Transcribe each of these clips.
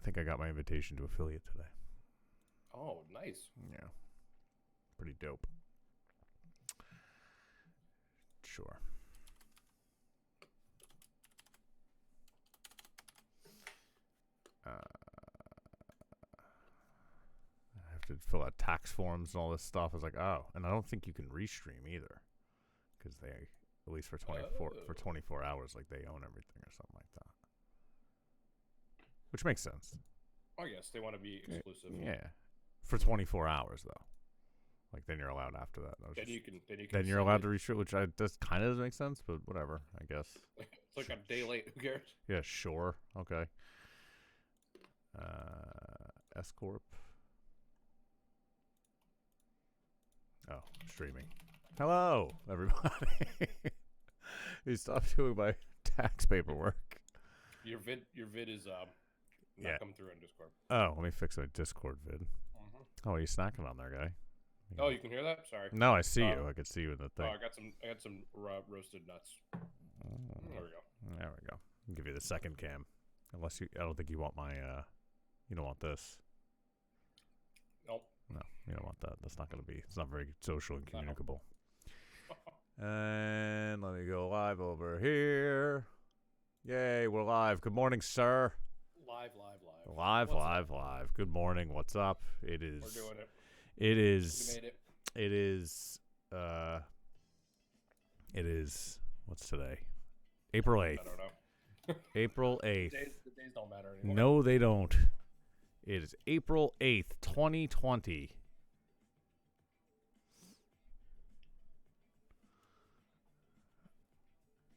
think I got my invitation to affiliate today. Oh, nice. Yeah. Pretty dope. Sure. I have to fill out tax forms and all this stuff. I was like, oh, and I don't think you can restream either, because they, at least for 24 hours, like they own everything or something like that. Which makes sense. Oh yes, they want to be exclusive. Yeah, for 24 hours though. Like then you're allowed after that. Then you're allowed to restream, which does kind of make sense, but whatever, I guess. It's like a day late. Who cares? Yeah, sure. Okay. S Corp. Oh, streaming. Hello, everybody. You stopped doing my tax paperwork. Your vid is not coming through in Discord. Oh, let me fix my Discord vid. Oh, are you snacking on there, guy? Oh, you can hear that? Sorry. No, I see you. I could see you in the thing. Oh, I got some roasted nuts. There we go. There we go. I'll give you the second cam. Unless I don't think you want my, you don't want this. Nope. No, you don't want that. That's not going to be, it's not very social and communicable. And let me go live over here. Yay, we're live. Good morning, sir. Live. Good morning. What's up? It is. We're doing it. It is. We made it. It is. What's today? April 8th. I don't know. April 8th. The days don't matter anymore. No, they don't. It is April 8th, 2020.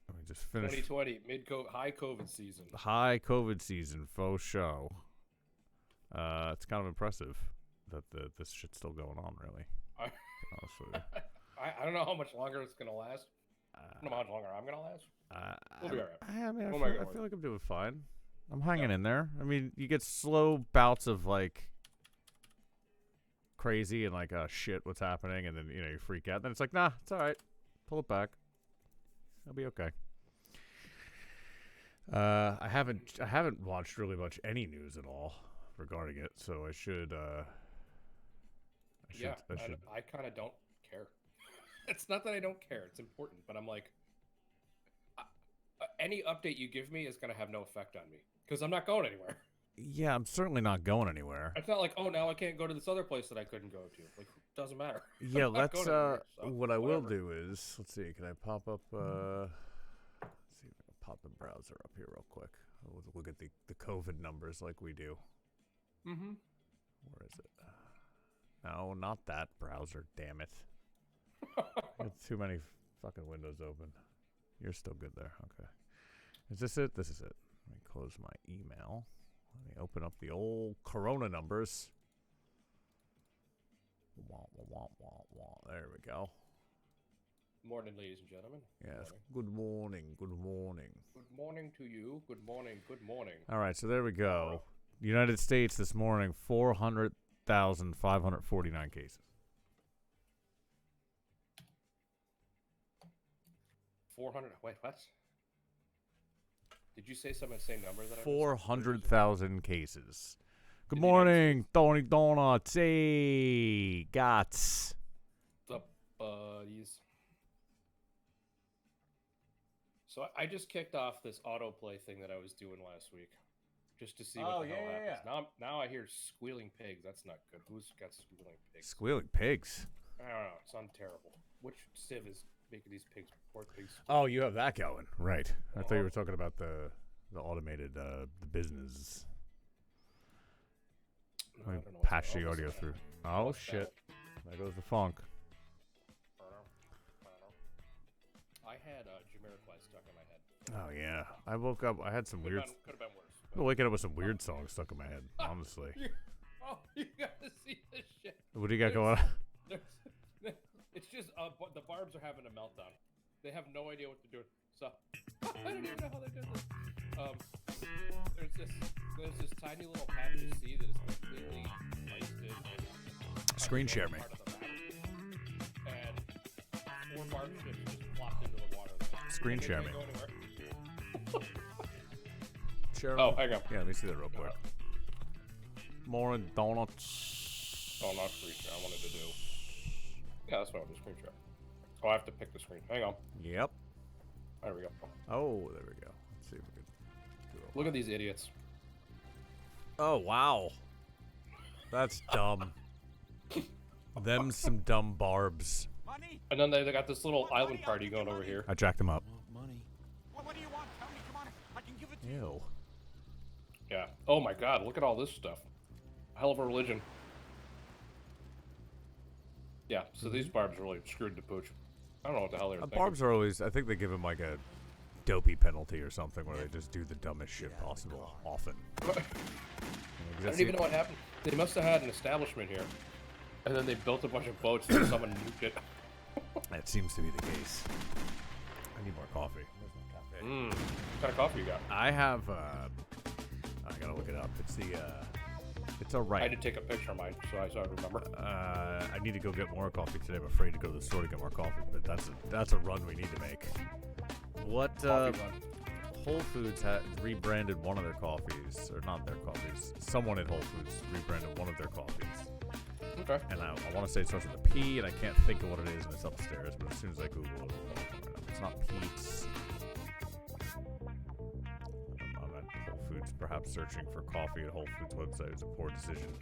Let me just finish. 2020, high COVID season. High COVID season, faux show. It's kind of impressive that this shit's still going on, really. Honestly. I don't know how much longer it's going to last. I don't know how much longer I'm going to last. We'll be all right. I mean, I feel like I'm doing fine. I'm hanging in there. I mean, you get slow bouts of, like, crazy and, like, shit, what's happening? And then, you freak out. Then it's like, nah, it's all right. Pull it back. It'll be okay. I haven't watched really much any news at all regarding it, so I should. I kind of don't care. It's not that I don't care; it's important, but I'm like, any update you give me is gonna have no effect on me because I'm not going anywhere. Yeah, I'm certainly not going anywhere. It's not like, oh, now I can't go to this other place that I couldn't go to. Like, doesn't matter. Yeah, let's. What I will do is, let's see. Can I pop up? Let's see if I can pop the browser up here real quick. We'll look at the COVID numbers like we do. Mm-hmm. Where is it? No, not that browser. Damn it! Got too many fucking windows open. You're still good there. Okay. Is this it? This is it. Let me close my email. Let me open up the old Corona numbers. There we go. Morning, ladies and gentlemen. Yes. Good morning. Good morning. Good morning to you. Good morning. Good morning. All right. So there we go. United States this morning, 400,549 cases. 400. Wait, what? Did you say some insane number that 400,000 cases. Good morning, Tony Donuts. Hey, Gots. What's up, buddies? So I just kicked off this autoplay thing that I was doing last week, just to see what the hell happens. Now I hear squealing pigs. That's not good. Who's got squealing pigs? Squealing pigs? I don't know. It sounds terrible. Which civ is making these poor pigs? Oh, you have that going, right? I thought you were talking about the automated the business. No, Let me patch the audio through. Oh shit! There goes the funk. I had Jamiroquai stuck in my head. Oh yeah, I woke up. I had some weird. Could have been worse. I'm waking up with some weird songs stuck in my head. Honestly. You gotta see this shit. What do you got going on? It's just the barbs are having a meltdown. They have no idea what to do. So I don't even know how they did this. There's this tiny little patch of sea that is completely wasted. Screen share me. And 4 barb ships just plopped into the water. Screen share me. Oh, hang on. Yeah, let me see that real quick. More donuts. Oh, not screen share. I wanted to do. Yeah, that's what I wanted to screen share. Oh, I have to pick the screen. Hang on. Yep. There we go. Oh, there we go. Let's see if we can do it. Look at these idiots. Oh, wow. That's dumb. Them some dumb barbs. And then they got this little island party going over here. I jacked them up. Money. What do you want? Tell me, come on. I can give it to you. Ew. Yeah. Oh my god, look at all this stuff. Hell of a religion. Yeah, so these barbs really screwed the pooch. I don't know what the hell they were thinking. Barbs are always, I think they give them like a dopey penalty or something where they just do the dumbest shit possible often. I don't even know what happened. They must have had an establishment here. And then they built a bunch of boats and someone nuked it. That seems to be the case. I need more coffee. Where's my cafe? What kind of coffee you got? I have, I gotta look it up. It's the, it's alright. I had to take a picture of mine so I remember. I need to go get more coffee today. I'm afraid to go to the store to get more coffee, but that's a run we need to make. What, Whole Foods had rebranded one of their coffees, or not their coffees. Someone at Whole Foods rebranded one of their coffees. Okay. And I want to say it starts with a P, and I can't think of what it is, and it's upstairs. But as soon as I Google it, it'll come right up. It's not Pete's. I'm at Whole Foods, perhaps searching for coffee at Whole Foods website is a poor decision.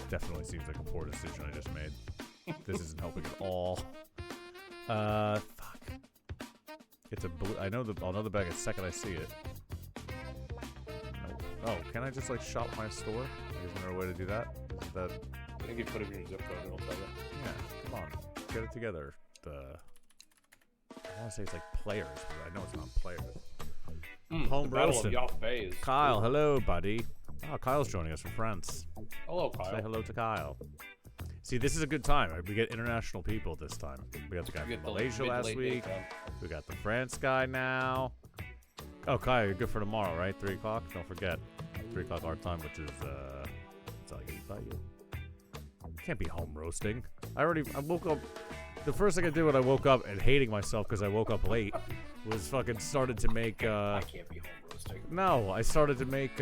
Definitely seems like a poor decision I just made. This isn't helping at all. Fuck. It's a blue. I'll know the bag the second I see it. Nope. Oh, can I just like shop my store? Like, is there a way to do that? Is that? I think you put it in your zip code and it'll tell you. Yeah, come on. Get it together. I want to say it's like players, but I know it's not players. Home Battle of roasted. Yoff Bays. Kyle, hello, buddy. Oh, Kyle's joining us from France. Hello, Kyle. Say hello to Kyle. See, this is a good time. We get international people this time. We got the guy from Malaysia last week. We got the France guy now. Oh, Kyle, you're good for tomorrow, right? 3 o'clock? Don't forget. 3 o'clock our time, which is, that's all you about you. Can't be home roasting. I woke up. The first thing I did when I woke up and hating myself because I woke up late was fucking started to make, I can't be home roasting. No, I started to make,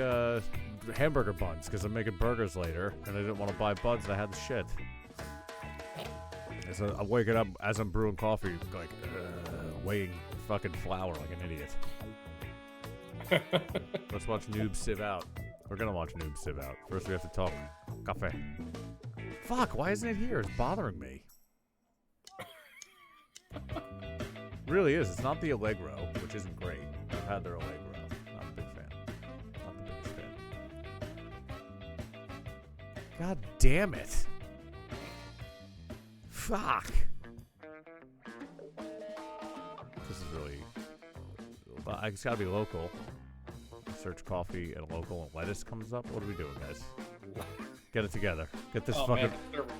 hamburger buns because I'm making burgers later and I didn't want to buy buns and I had the shit. And so I'm waking up as I'm brewing coffee, like, weighing fucking flour like an idiot. Let's watch Noob Sieve Out. We're gonna watch Noob Sieve Out. First we have to talk cafe. Fuck, why isn't it here? It's bothering me. Really is. It's not the Allegro, which isn't great. I've had their Allegro. Not a big fan. Not the biggest fan. God damn it. Fuck. This is really... It's gotta be local. Search coffee and local and lettuce comes up. What are we doing, guys? Get it together. Get this fucking...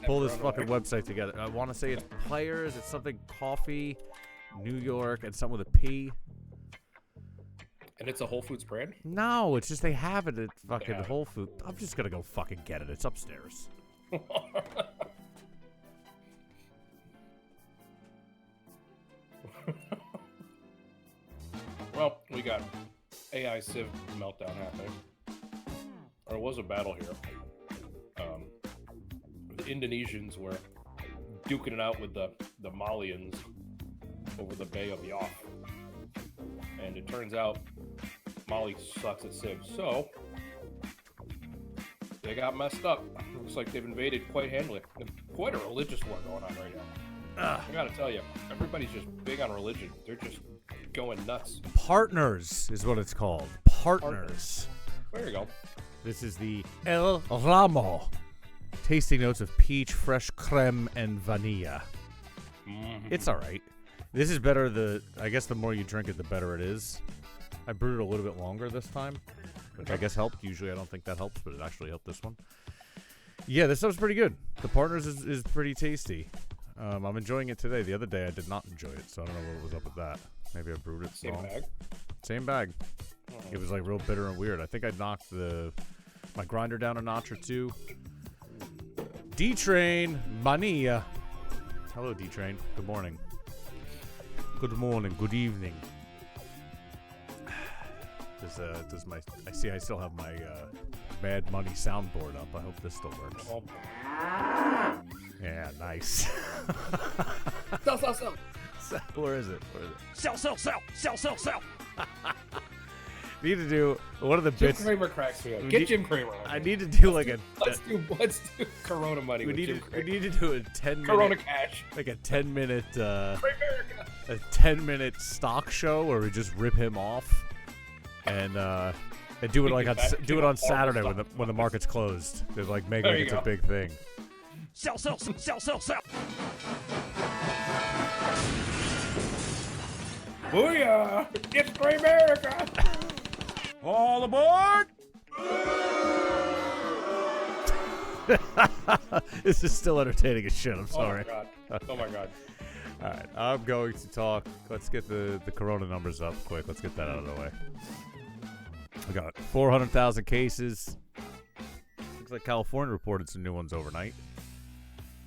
Pull this fucking website together. I want to say it's players. It's something coffee, New York, and something with a P. And it's a Whole Foods brand? No, it's just they have it at fucking Whole Foods. I'm just gonna go fucking get it. It's upstairs. Well, we got AI Civ meltdown happening. There was a battle here. The Indonesians were duking it out with the Malians over the Bay of Yoff. And it turns out Mali sucks at Civ, so they got messed up. Looks like they've invaded quite handily. Quite a religious war going on right now. I gotta tell you, everybody's just big on religion. They're just going nuts. Partners is what it's called. Partners. There you go. This is the El Ramo. Tasting notes of peach, fresh creme, and vanilla. It's alright. This is better. I guess the more you drink it, the better it is. I brewed it a little bit longer this time, which I guess helped. Usually I don't think that helps, but it actually helped this one. Yeah, this stuff's pretty good. The Partners is pretty tasty. I'm enjoying it today. The other day I did not enjoy it, so I don't know what was up with that. Maybe I brewed it wrong. Same bag? Same bag. It was like real bitter and weird. I think I knocked my grinder down a notch or two. D-Train, Mania. Hello, D-Train. Good morning. Good morning. Good evening. I see I still have my Mad Money soundboard up. I hope this still works. Oh. Yeah, nice. Sell. Where is it? Sell. Need to do one of the Jim bits. Cramer cracks me up. We Get need- Jim Cramer on. I need to do like a. Let's do Corona money. We with need Jim to. We Cramer. need to do a 10 Corona minute, cash. like a 10-minute, Cramerica. a 10-minute stock show where we just rip him off, and do it like on do it on Saturday when the market's closed. They're like make There like you it's go. a big thing. Sell. Booyah! It's Cramerica. All aboard! This is still entertaining as shit. I'm sorry. Oh my god. All right, I'm going to talk. Let's get the Corona numbers up quick. Let's get that out of the way. We got 400,000 cases. Looks like California reported some new ones overnight.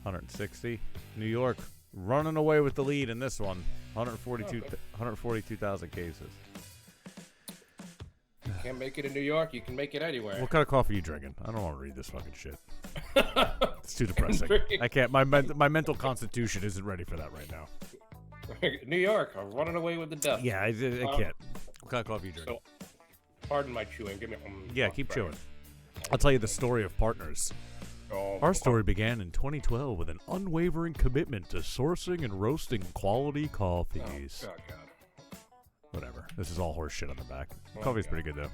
160. New York running away with the lead in this one. 142,000 cases. You can't make it in New York. You can make it anywhere. What kind of coffee are you drinking? I don't want to read this fucking shit. It's too depressing. drinking- I can't. My mental constitution isn't ready for that right now. New York, I'm running away with the death. Yeah, I can't. What kind of coffee are you drinking? So, pardon my chewing. Give me. Yeah, keep chewing. I'll tell you the story of Partners. Oh, Our story began in 2012 with an unwavering commitment to sourcing and roasting quality coffees. Oh, God. Whatever. This is all horse shit on the back. Oh, Coffee's God. pretty good, though.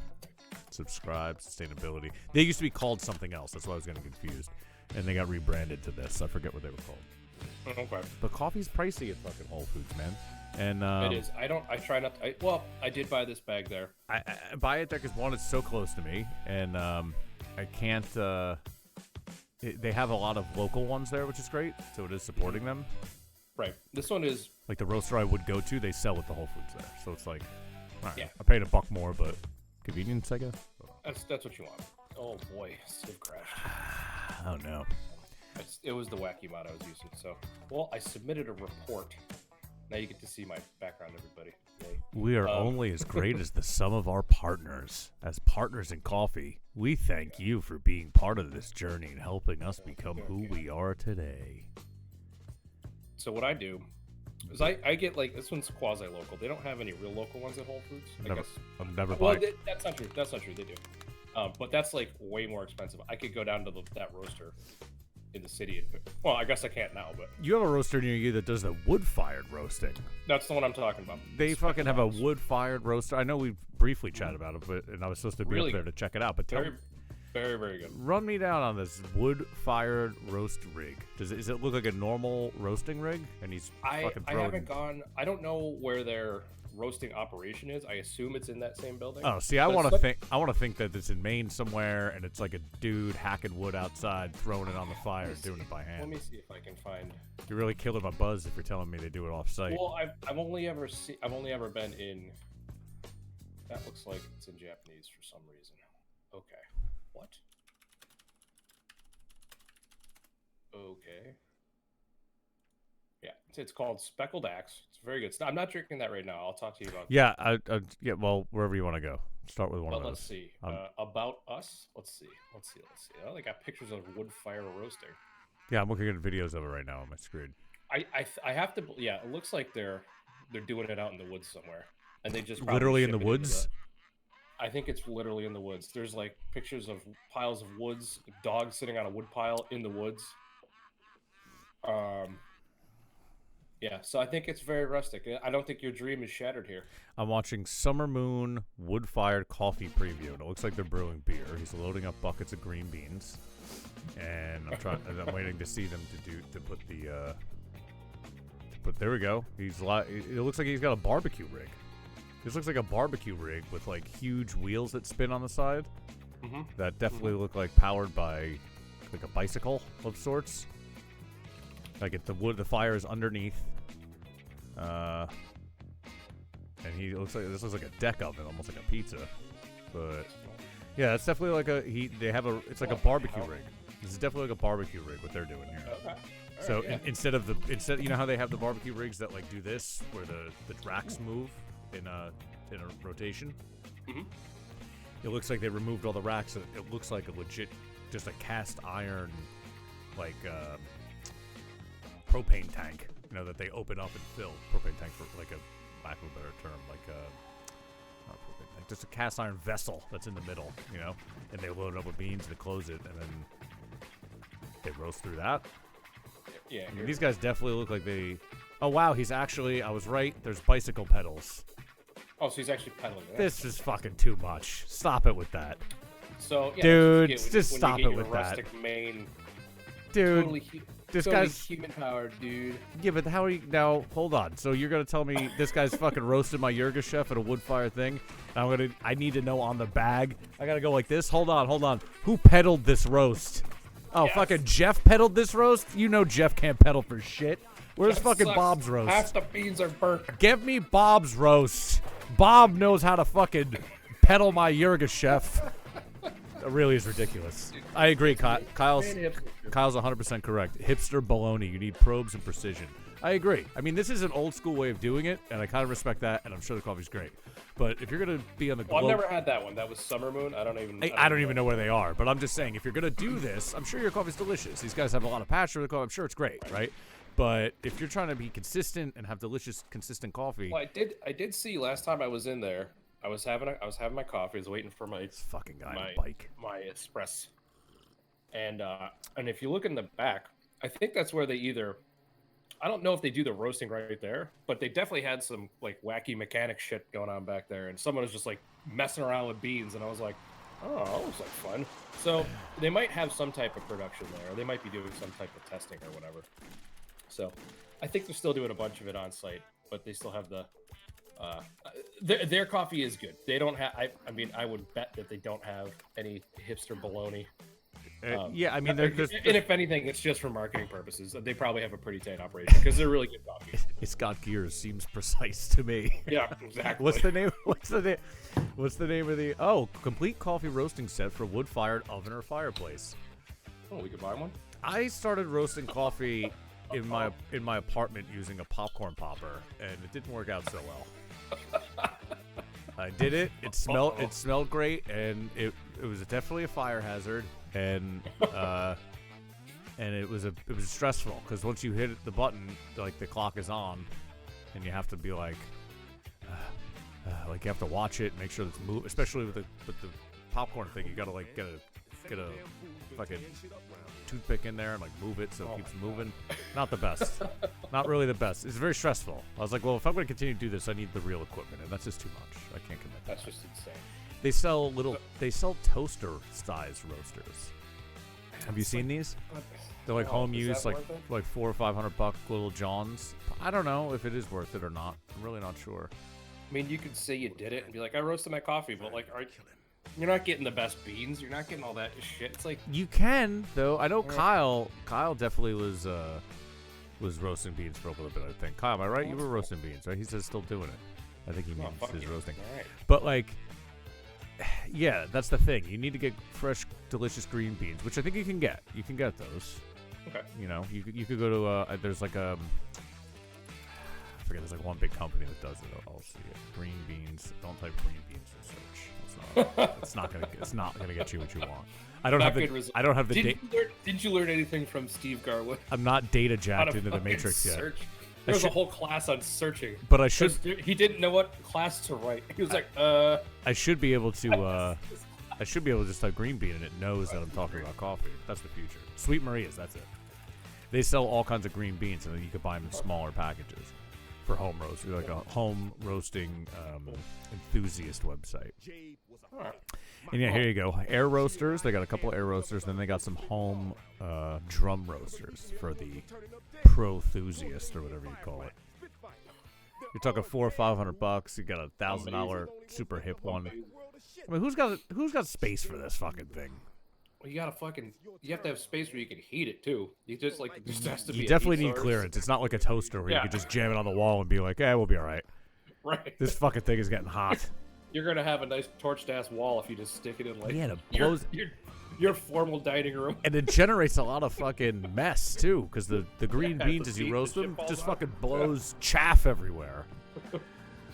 Subscribe, sustainability. They used to be called something else. That's why I was getting confused. And they got rebranded to this. I forget what they were called. Okay. But coffee's pricey at fucking Whole Foods, man. And It is. I try not to. Well, I did buy this bag there. I buy it there because, one, it's so close to me. And I can't... they have a lot of local ones there, which is great. So it is supporting them. Right. This one is. Like the roaster I would go to, they sell at the Whole Foods there. So it's like, all right, Yeah. I paid $1 more, but convenience, I guess. That's what you want. Oh boy, Civ crashed. Oh no. It was the wacky mod I was using. So, well, I submitted a report. Now you get to see my background, everybody. Yay. We are only as great as the sum of our partners. As partners in coffee, we thank you for being part of this journey and helping us become who we are today. So what I do is I get like this one's quasi local. They don't have any real local ones at Whole Foods. I guess. I'm never Well, buying. that's not true. That's not true. They do, but that's like way more expensive. I could go down to that roaster in the city. Well, I guess I can't now, but You have a roaster near you that does the wood-fired roasting. that's the one I'm talking about. They fucking have a wood-fired roaster. I know we briefly chatted about it, but and I was supposed to be Really up there good. to check it out. But Very, very, very good. run me down on this wood-fired roast rig. Does it look like a normal roasting rig? And he's I fucking throwing. haven't gone. I don't know where their roasting operation is. I assume it's in that same building. Oh, see, I But want it's to like- think. I want to think that it's in Maine somewhere, and it's like a dude hacking wood outside, throwing it on the fire, doing it by Let hand. me see if I can find. You're really killing my buzz if you're telling me they do it off-site. Well, I've only ever been in. That looks like it's in Japanese for some reason. Okay. What? Okay. Yeah, it's called Speckled Axe. It's very good. I'm not drinking that right now. I'll talk to you about. Yeah, yeah. Well, wherever you want to go, start with one But of let's those. see. Um, About us. Let's see. Oh, they got pictures of wood fire roasting. Yeah, I'm looking at videos of it right now on my screen. I have to. Yeah, it looks like they're doing it out in the woods somewhere, and they just probably Literally in ship the it into woods. I think it's literally in the woods. There's like pictures of piles of woods, dogs sitting on a wood pile in the woods. Yeah, so I think it's very rustic. I don't think your dream is shattered here. I'm watching Summer Moon wood-fired coffee preview, and it looks like they're brewing beer. He's loading up buckets of green beans, and I'm waiting to see them to put the. But there we go. It looks like he's got a barbecue rig. This looks like a barbecue rig with like huge wheels that spin on the side. Mm-hmm. That definitely look like powered by like a bicycle of sorts. Like the fire is underneath. And this looks like a deck oven, almost like a pizza. But yeah, it's definitely like it's like a barbecue rig. This is definitely like a barbecue rig what they're doing here. Okay. So Alright, yeah. instead you know how they have the barbecue rigs that like do this where the racks move in a rotation. Mhm. It looks like they removed all the racks, and it looks like a legit, just a cast iron, like propane tank. You know, that they open up and fill. Propane tank, for like a lack of a better term, like not propane tank, just a cast iron vessel that's in the middle. You know, and they load it up with beans, they close it, and then they roast through that. Yeah. I mean, these guys definitely look like they. Oh wow, he's actually. I was right. There's bicycle pedals. Oh, so he's actually pedaling it. This is fucking too much. Stop it with that. So, yeah, dude, that's just when stop you get it your with that. rustic Maine, Dude, totally this totally guy's. human powered, dude. Yeah, but how are you now? Hold on. So you're gonna tell me this guy's fucking roasted my Yurga at a wood fire thing? And I need to know on the bag. I gotta go like this. Hold on. Who pedaled this roast? Oh, Yes. fucking Jeff pedaled this roast? You know Jeff can't pedal for shit. Where's That fucking sucks. Bob's roast? Half the beans are burnt. Give me Bob's roast. Bob knows how to fucking pedal my Yurga chef. That really is ridiculous. I agree. Kyle's 100% correct. Hipster baloney. You need probes and precision. I agree. I mean, this is an old school way of doing it, and I kind of respect that, and I'm sure the coffee's great. But if you're going to be on the Well, I've never had that one. That was Summer Moon. I don't even know where they are, but I'm just saying, if you're going to do this, I'm sure your coffee's delicious. These guys have a lot of passion for the coffee. I'm sure it's great, right? But if you're trying to be consistent and have delicious, consistent coffee, Well, I did see last time I was in there. I was having my coffee. I was waiting for my this fucking guy on a bike. my espresso. And if you look in the back, I think that's where they either. I don't know if they do the roasting right there, but they definitely had some like wacky mechanic shit going on back there, and someone was just like messing around with beans, and I was like, oh, that looks like fun. So they might have some type of production there, or they might be doing some type of testing or whatever. So I think they're still doing a bunch of it on site, but they still have the their coffee is good. They don't have. I mean, I would bet that they don't have any hipster baloney. Yeah, I mean, they're just. And if anything, it's just for marketing purposes. They probably have a pretty tight operation because they're really good coffee. It's got gears. Seems precise to me. Yeah, exactly. What's the name? What's the name of the? Oh, complete coffee roasting set for wood-fired oven or fireplace. Oh, we could buy one. I started roasting coffee in my apartment using a popcorn popper, and it didn't work out so well. I did it. It smelled great, and it was definitely a fire hazard, and it was stressful because once you hit the button, like the clock is on, and you have to be like you have to watch it, make sure it's moving, especially with the popcorn thing. You gotta like get a fucking toothpick in there and like move it so it keeps moving. Not the best. Not really the best. It's very stressful. I was like, well, if I'm going to continue to do this, I need the real equipment, and that's just too much. I can't commit. That's just insane. They sell toaster size roasters. Have you seen these? They're like home use, like $400 or $500 little Johns. I don't know if it is worth it or not. I'm really not sure. I mean, you could say you did it and be like, I roasted my coffee, but like, you're not getting the best beans. You're not getting all that shit. It's like you can though. I know Kyle definitely was roasting beans for a little bit. I think Kyle, am I right? You were roasting beans, right? He says still doing it. I think he means his roasting. Right. But like, yeah, that's the thing. You need to get fresh, delicious green beans, which I think you can get. You can get those. Okay. You know, you could go to there's like I forget. There's like one big company that does it. I'll see it. Green beans. Don't type green beans in search. It's not gonna get you what you want. I don't have the data. Didn't you learn anything from Steve Garwood? I'm not data jacked into the matrix yet. There was a whole class on searching. But I should. He didn't know what class to write. He was like, I should be able to. I should be able to just type green bean and it knows that I'm talking about coffee. That's the future. Sweet Maria's. That's it. They sell all kinds of green beans, and then you can buy them in smaller packages for home roast. Like a home roasting enthusiast website. And yeah, here you go. Air roasters. They got a couple of air roasters. Then they got some home drum roasters for the pro enthusiast or whatever you call it. You're talking $400 or $500. You got a $1,000 super hip one. I mean, who's got space for this fucking thing? Well, you have to have space where you can heat it too. You just has to be. You definitely need clearance. It's not like a toaster where you can just jam it on the wall and be like, we'll be all right. Right. This fucking thing is getting hot. You're gonna have a nice torched ass wall if you just stick it in like it blows your formal dining room. And it generates a lot of fucking mess too, because the green beans as you roast them just fucking blows chaff everywhere.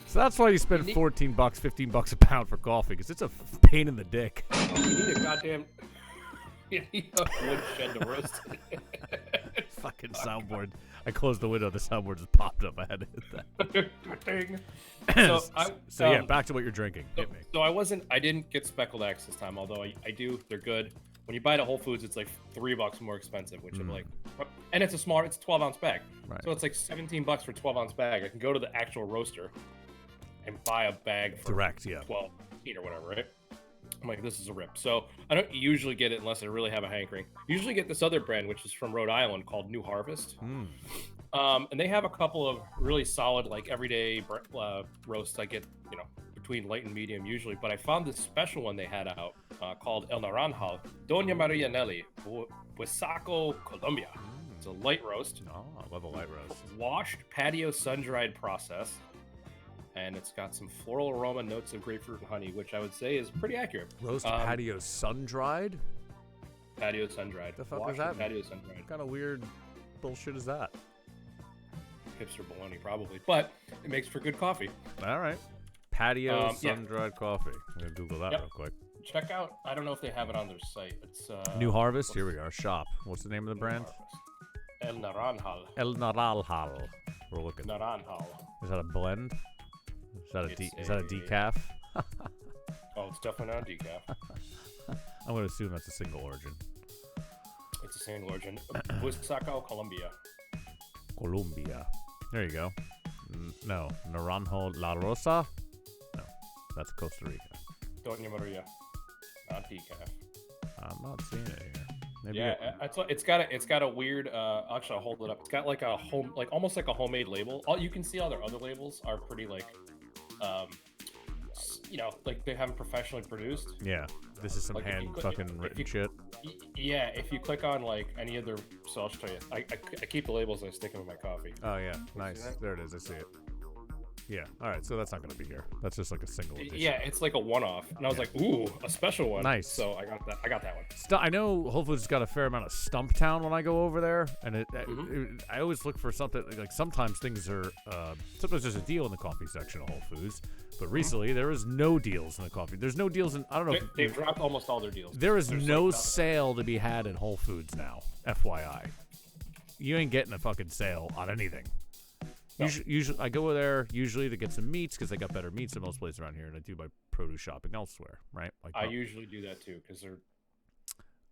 So that's why you spend need- $14, $15 a pound for coffee, because it's a pain in the dick. You need a goddamn. You need a wood shed to roast it. Fucking soundboard. I closed the window. The soundboard just popped up. I had to hit that. Ding. So yeah, back to what you're drinking. Hit me. So I didn't get speckled eggs this time, although I do. They're good. When you buy it at Whole Foods, it's like $3 more expensive, which I'm like, and it's a 12-ounce bag. Right. So it's like $17 for a 12-ounce bag. I can go to the actual roaster and buy a bag for Direct, yeah. 12 or whatever, right? I'm like, this is a rip. So I don't usually get it unless I really have a hankering. Usually get this other brand, which is from Rhode Island, called New Harvest. And they have a couple of really solid, like everyday roasts. I get, between light and medium usually. But I found this special one they had out called El Naranjal, Doña Maria Nelly, Huesaco, Colombia. It's a light roast. Oh, I love a light roast. Washed, patio, sun-dried process. And it's got some floral aroma, notes of grapefruit and honey, which I would say is pretty accurate. Roast patio sun-dried? Patio sun-dried. The fuck Washed is that? Patio sun-dried. What kind of weird bullshit is that? Hipster baloney, probably. But it makes for good coffee. All right. Patio yeah. sun-dried coffee. I'm going to Google that Yep. real quick. Check out, I don't know if they have it on their site. It's New Harvest? Here we go. Shop. What's the name of the brand? El Naranjal. El Naranjal. We're looking. Naranjal. Is that a blend? Is that It's is that a decaf? Oh, it's definitely not decaf. I'm going to assume that's a single origin. It's a single origin. Huesaco, Colombia. Colombia. There you go. No. Naranjo La Rosa? No. That's Costa Rica. Doña Maria. Not decaf. I'm not seeing it here. Maybe Yeah, it's got a weird. Actually, I'll hold it up. It's got like a almost like a homemade label. You can see all their other labels are pretty like, like they haven't professionally produced. Yeah, this is some Like, if hand you click- fucking if written you- shit. Yeah, if you click on like any of their, so I'll show you. I keep the labels and I stick them in my coffee. Oh yeah, nice. that? There it is. I see it. Yeah. All right. So that's not gonna be here. That's just like a single edition. Yeah, it's like a one-off, and I was like, ooh, a special one. Nice. So I got that one. I know Whole Foods has got a fair amount of Stumptown when I go over there, and I always look for something like sometimes things are sometimes there's a deal in the coffee section of Whole Foods, but recently there is no deals in the coffee. There's no deals in I don't know. They've dropped almost all their deals. There is There's no like sale to be had in Whole Foods now. FYI, you ain't getting a fucking sale on anything. No. Usually, I go there usually to get some meats because they got better meats than most places around here, and I do my produce shopping elsewhere, right? Like I usually do that too because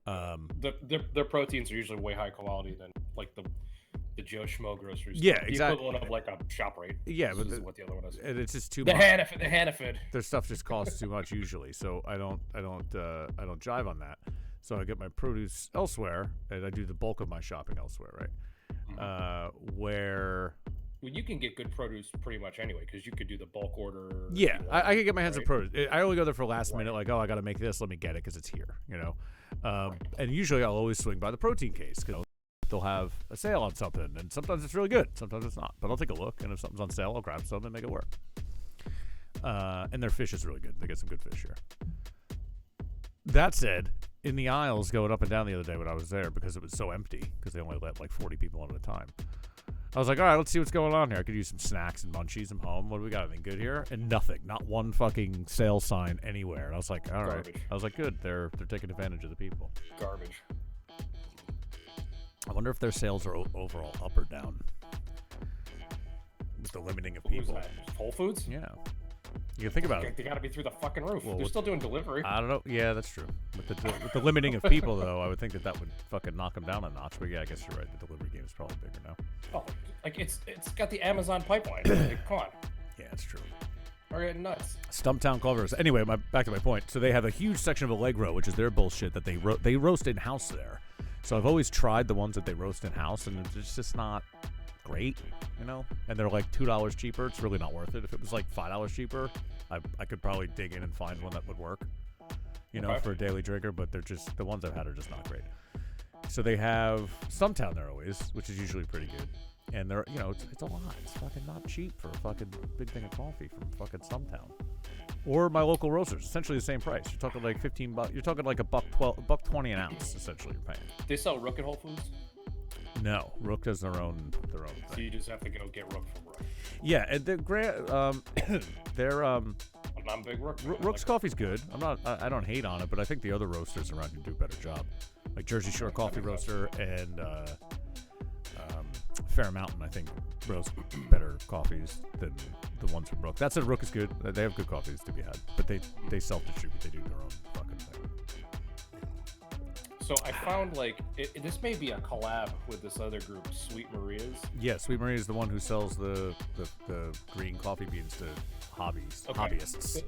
their proteins are usually way high quality than like the Joe Schmo groceries. Yeah, the exactly. equivalent of like a ShopRite. Yeah, This but is what the other one is. and it's just too The much. Hannaford. Their stuff just costs too much usually, so I don't jive on that. So I get my produce elsewhere, and I do the bulk of my shopping elsewhere, right? Where Well, you can get good produce pretty much anyway because you could do the bulk order. yeah, I can get my hands on right? produce. I only go there for last minute, like, oh, I got to make this, let me get it because it's here, And usually I'll always swing by the protein case because they'll have a sale on something, and sometimes it's really good, sometimes it's not. But I'll take a look, and if something's on sale, I'll grab some and make it work. And their fish is really good. They get some good fish here. That said, in the aisles going up and down the other day when I was there, because it was so empty, because they only let like 40 people in at a time, I was like, all right, let's see what's going on here. I could use some snacks and munchies. I'm home. What do we got? Anything good here? And nothing. Not one fucking sale sign anywhere. And I was like, all right. Garbage. I was like, good. They're taking advantage of the people. Garbage. I wonder if their sales are overall up or down with the limiting of Who's people. that? Whole Foods? Yeah. You can think about it. They got to be through the fucking roof. Well, They're with- still doing delivery. I don't know. Yeah, that's true. With the limiting of people, though, I would think that would fucking knock them down a notch. But yeah, I guess you're right. The delivery game is probably bigger now. Oh, like it's got the Amazon pipeline. Like, come on, Yeah, it's true. are you nuts? Stumptown Culver's. Anyway, back to my point. So they have a huge section of Allegro, which is their bullshit that they roast in house there. So I've always tried the ones that they roast in house, and it's just not great, And they're like $2 cheaper. It's really not worth it. If it was like $5 cheaper, I could probably dig in and find one that would work, Okay. for a daily drinker. But they're just the ones I've had are just not great. So they have Stumptown there always, which is usually pretty good. And they're, it's a lot. It's fucking not cheap for a fucking big thing of coffee from fucking Stumptown. Or my local roasters, essentially the same price. You're talking like $15. You're talking like $1.20 an ounce. Essentially, you're paying. They sell Rook at Whole Foods, No, Rook does their own so thing. you just have to go get Rook from Rook. Yeah, and the their I'm not a big Rook. Rook's coffee's good. I don't hate on it, but I think the other roasters around here do a better job. Like Jersey Shore Coffee Roaster and Fair Mountain, I think, roast better coffees than the ones from Rook. That said, Rook is good. They have good coffees to be had, but they self-distribute. They do their own fucking thing. So I found this may be a collab with this other group, Sweet Maria's. Yeah, Sweet Maria is the one who sells the green coffee beans to hobbyists.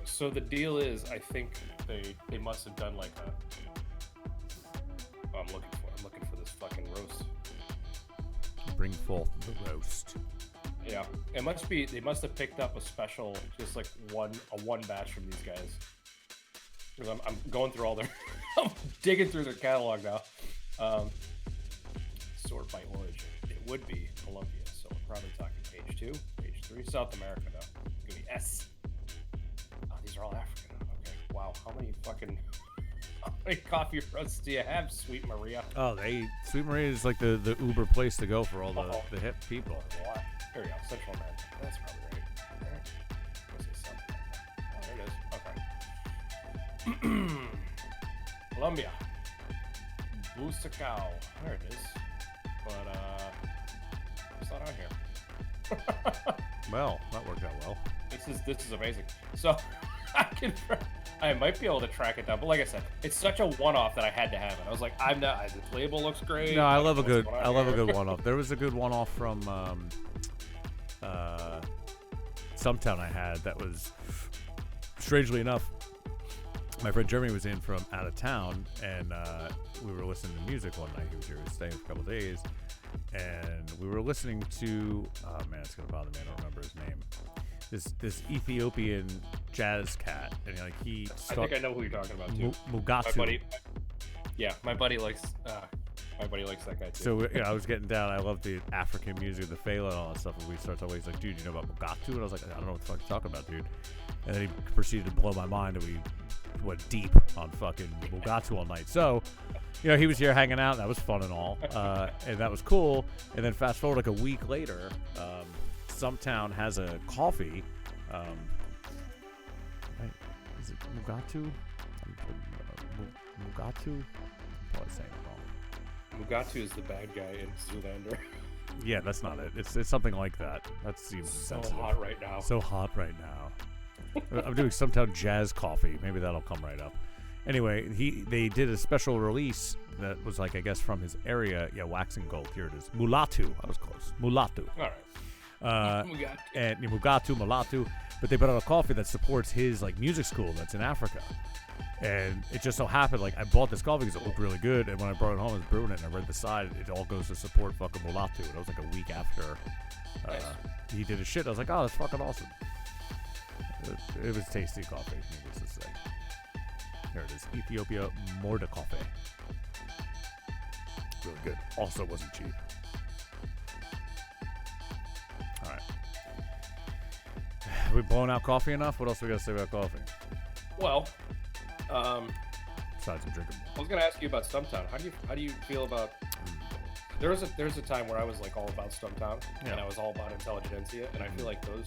So the deal is, I think they must have done like a. I'm looking for this fucking roast. Bring forth the roast. Yeah, it must be. They must have picked up a special, just like one batch from these guys. Because I'm going through all their, I'm digging through their catalog now. Sort by origin, it would be Colombia, so we're probably talking page 2, page 3, South America though. It's gonna be S. Oh, these are all African. Okay, wow. How many coffee roasts do you have, Sweet Maria? Oh, Sweet Maria is like the Uber place to go for all the hip people. Here we go, Central America. That's probably right. All right. Let's say South America. Oh, there it is. Okay. Colombia. Busacao. There it is. But it's not on here. Well, that worked out well. This is amazing. So I might be able to track it down, but like I said, it's such a one-off that I had to have it. I was like, this label looks great. No, I love a good one-off. There was a good one-off from Stumptown I had that was, strangely enough, my friend Jeremy was in from out of town, and we were listening to music one night. He was here, staying for a couple days, and we were listening to, oh man, it's gonna bother me, I don't remember his name. This Ethiopian jazz cat, and I think I know who you're talking about too. Mugatu. My buddy likes that guy too. So I was getting down. I love the African music, the Fela and all that stuff. And we started talking. He's like, "Dude, you know about Mugatu?" And I was like, "I don't know what the fuck you're talking about, dude." And then he proceeded to blow my mind, and we went deep on fucking Mugatu all night. So, he was here hanging out, and that was fun and all, and that was cool. And then fast forward like a week later, Stumptown has a coffee. Is it Mugatu? Mugatu? I'm probably saying it wrong. Mugatu is the bad guy in Zoolander. Yeah, that's not it. It's something like that. That seems so sensitive. hot right now. So hot right now. I'm doing Stumptown jazz coffee. Maybe that'll come right up. Anyway, they did a special release that was like, I guess, from his area. Yeah, Wax and Gold. Here it is. Mulatu. I was close. Mulatu. All right. And Mugatu, Mulatu, but they put out a coffee that supports his like music school that's in Africa, and it just so happened I bought this coffee because it looked really good, and when I brought it home, I was brewing it, and I read the side, it all goes to support fucking Mulatu, and it was like a week after he did his shit. I was like, oh, that's fucking awesome. It was tasty coffee, needless to say. Here it is, Ethiopia Morda coffee. Really good. Also wasn't cheap. Have we blown out coffee enough? What else we got to say about coffee? Well, besides I'm drinking more. I was gonna ask you about Stumptown. How do you feel about? There was a time where I was like all about Stumptown, and I was all about Intelligentsia, and I feel like those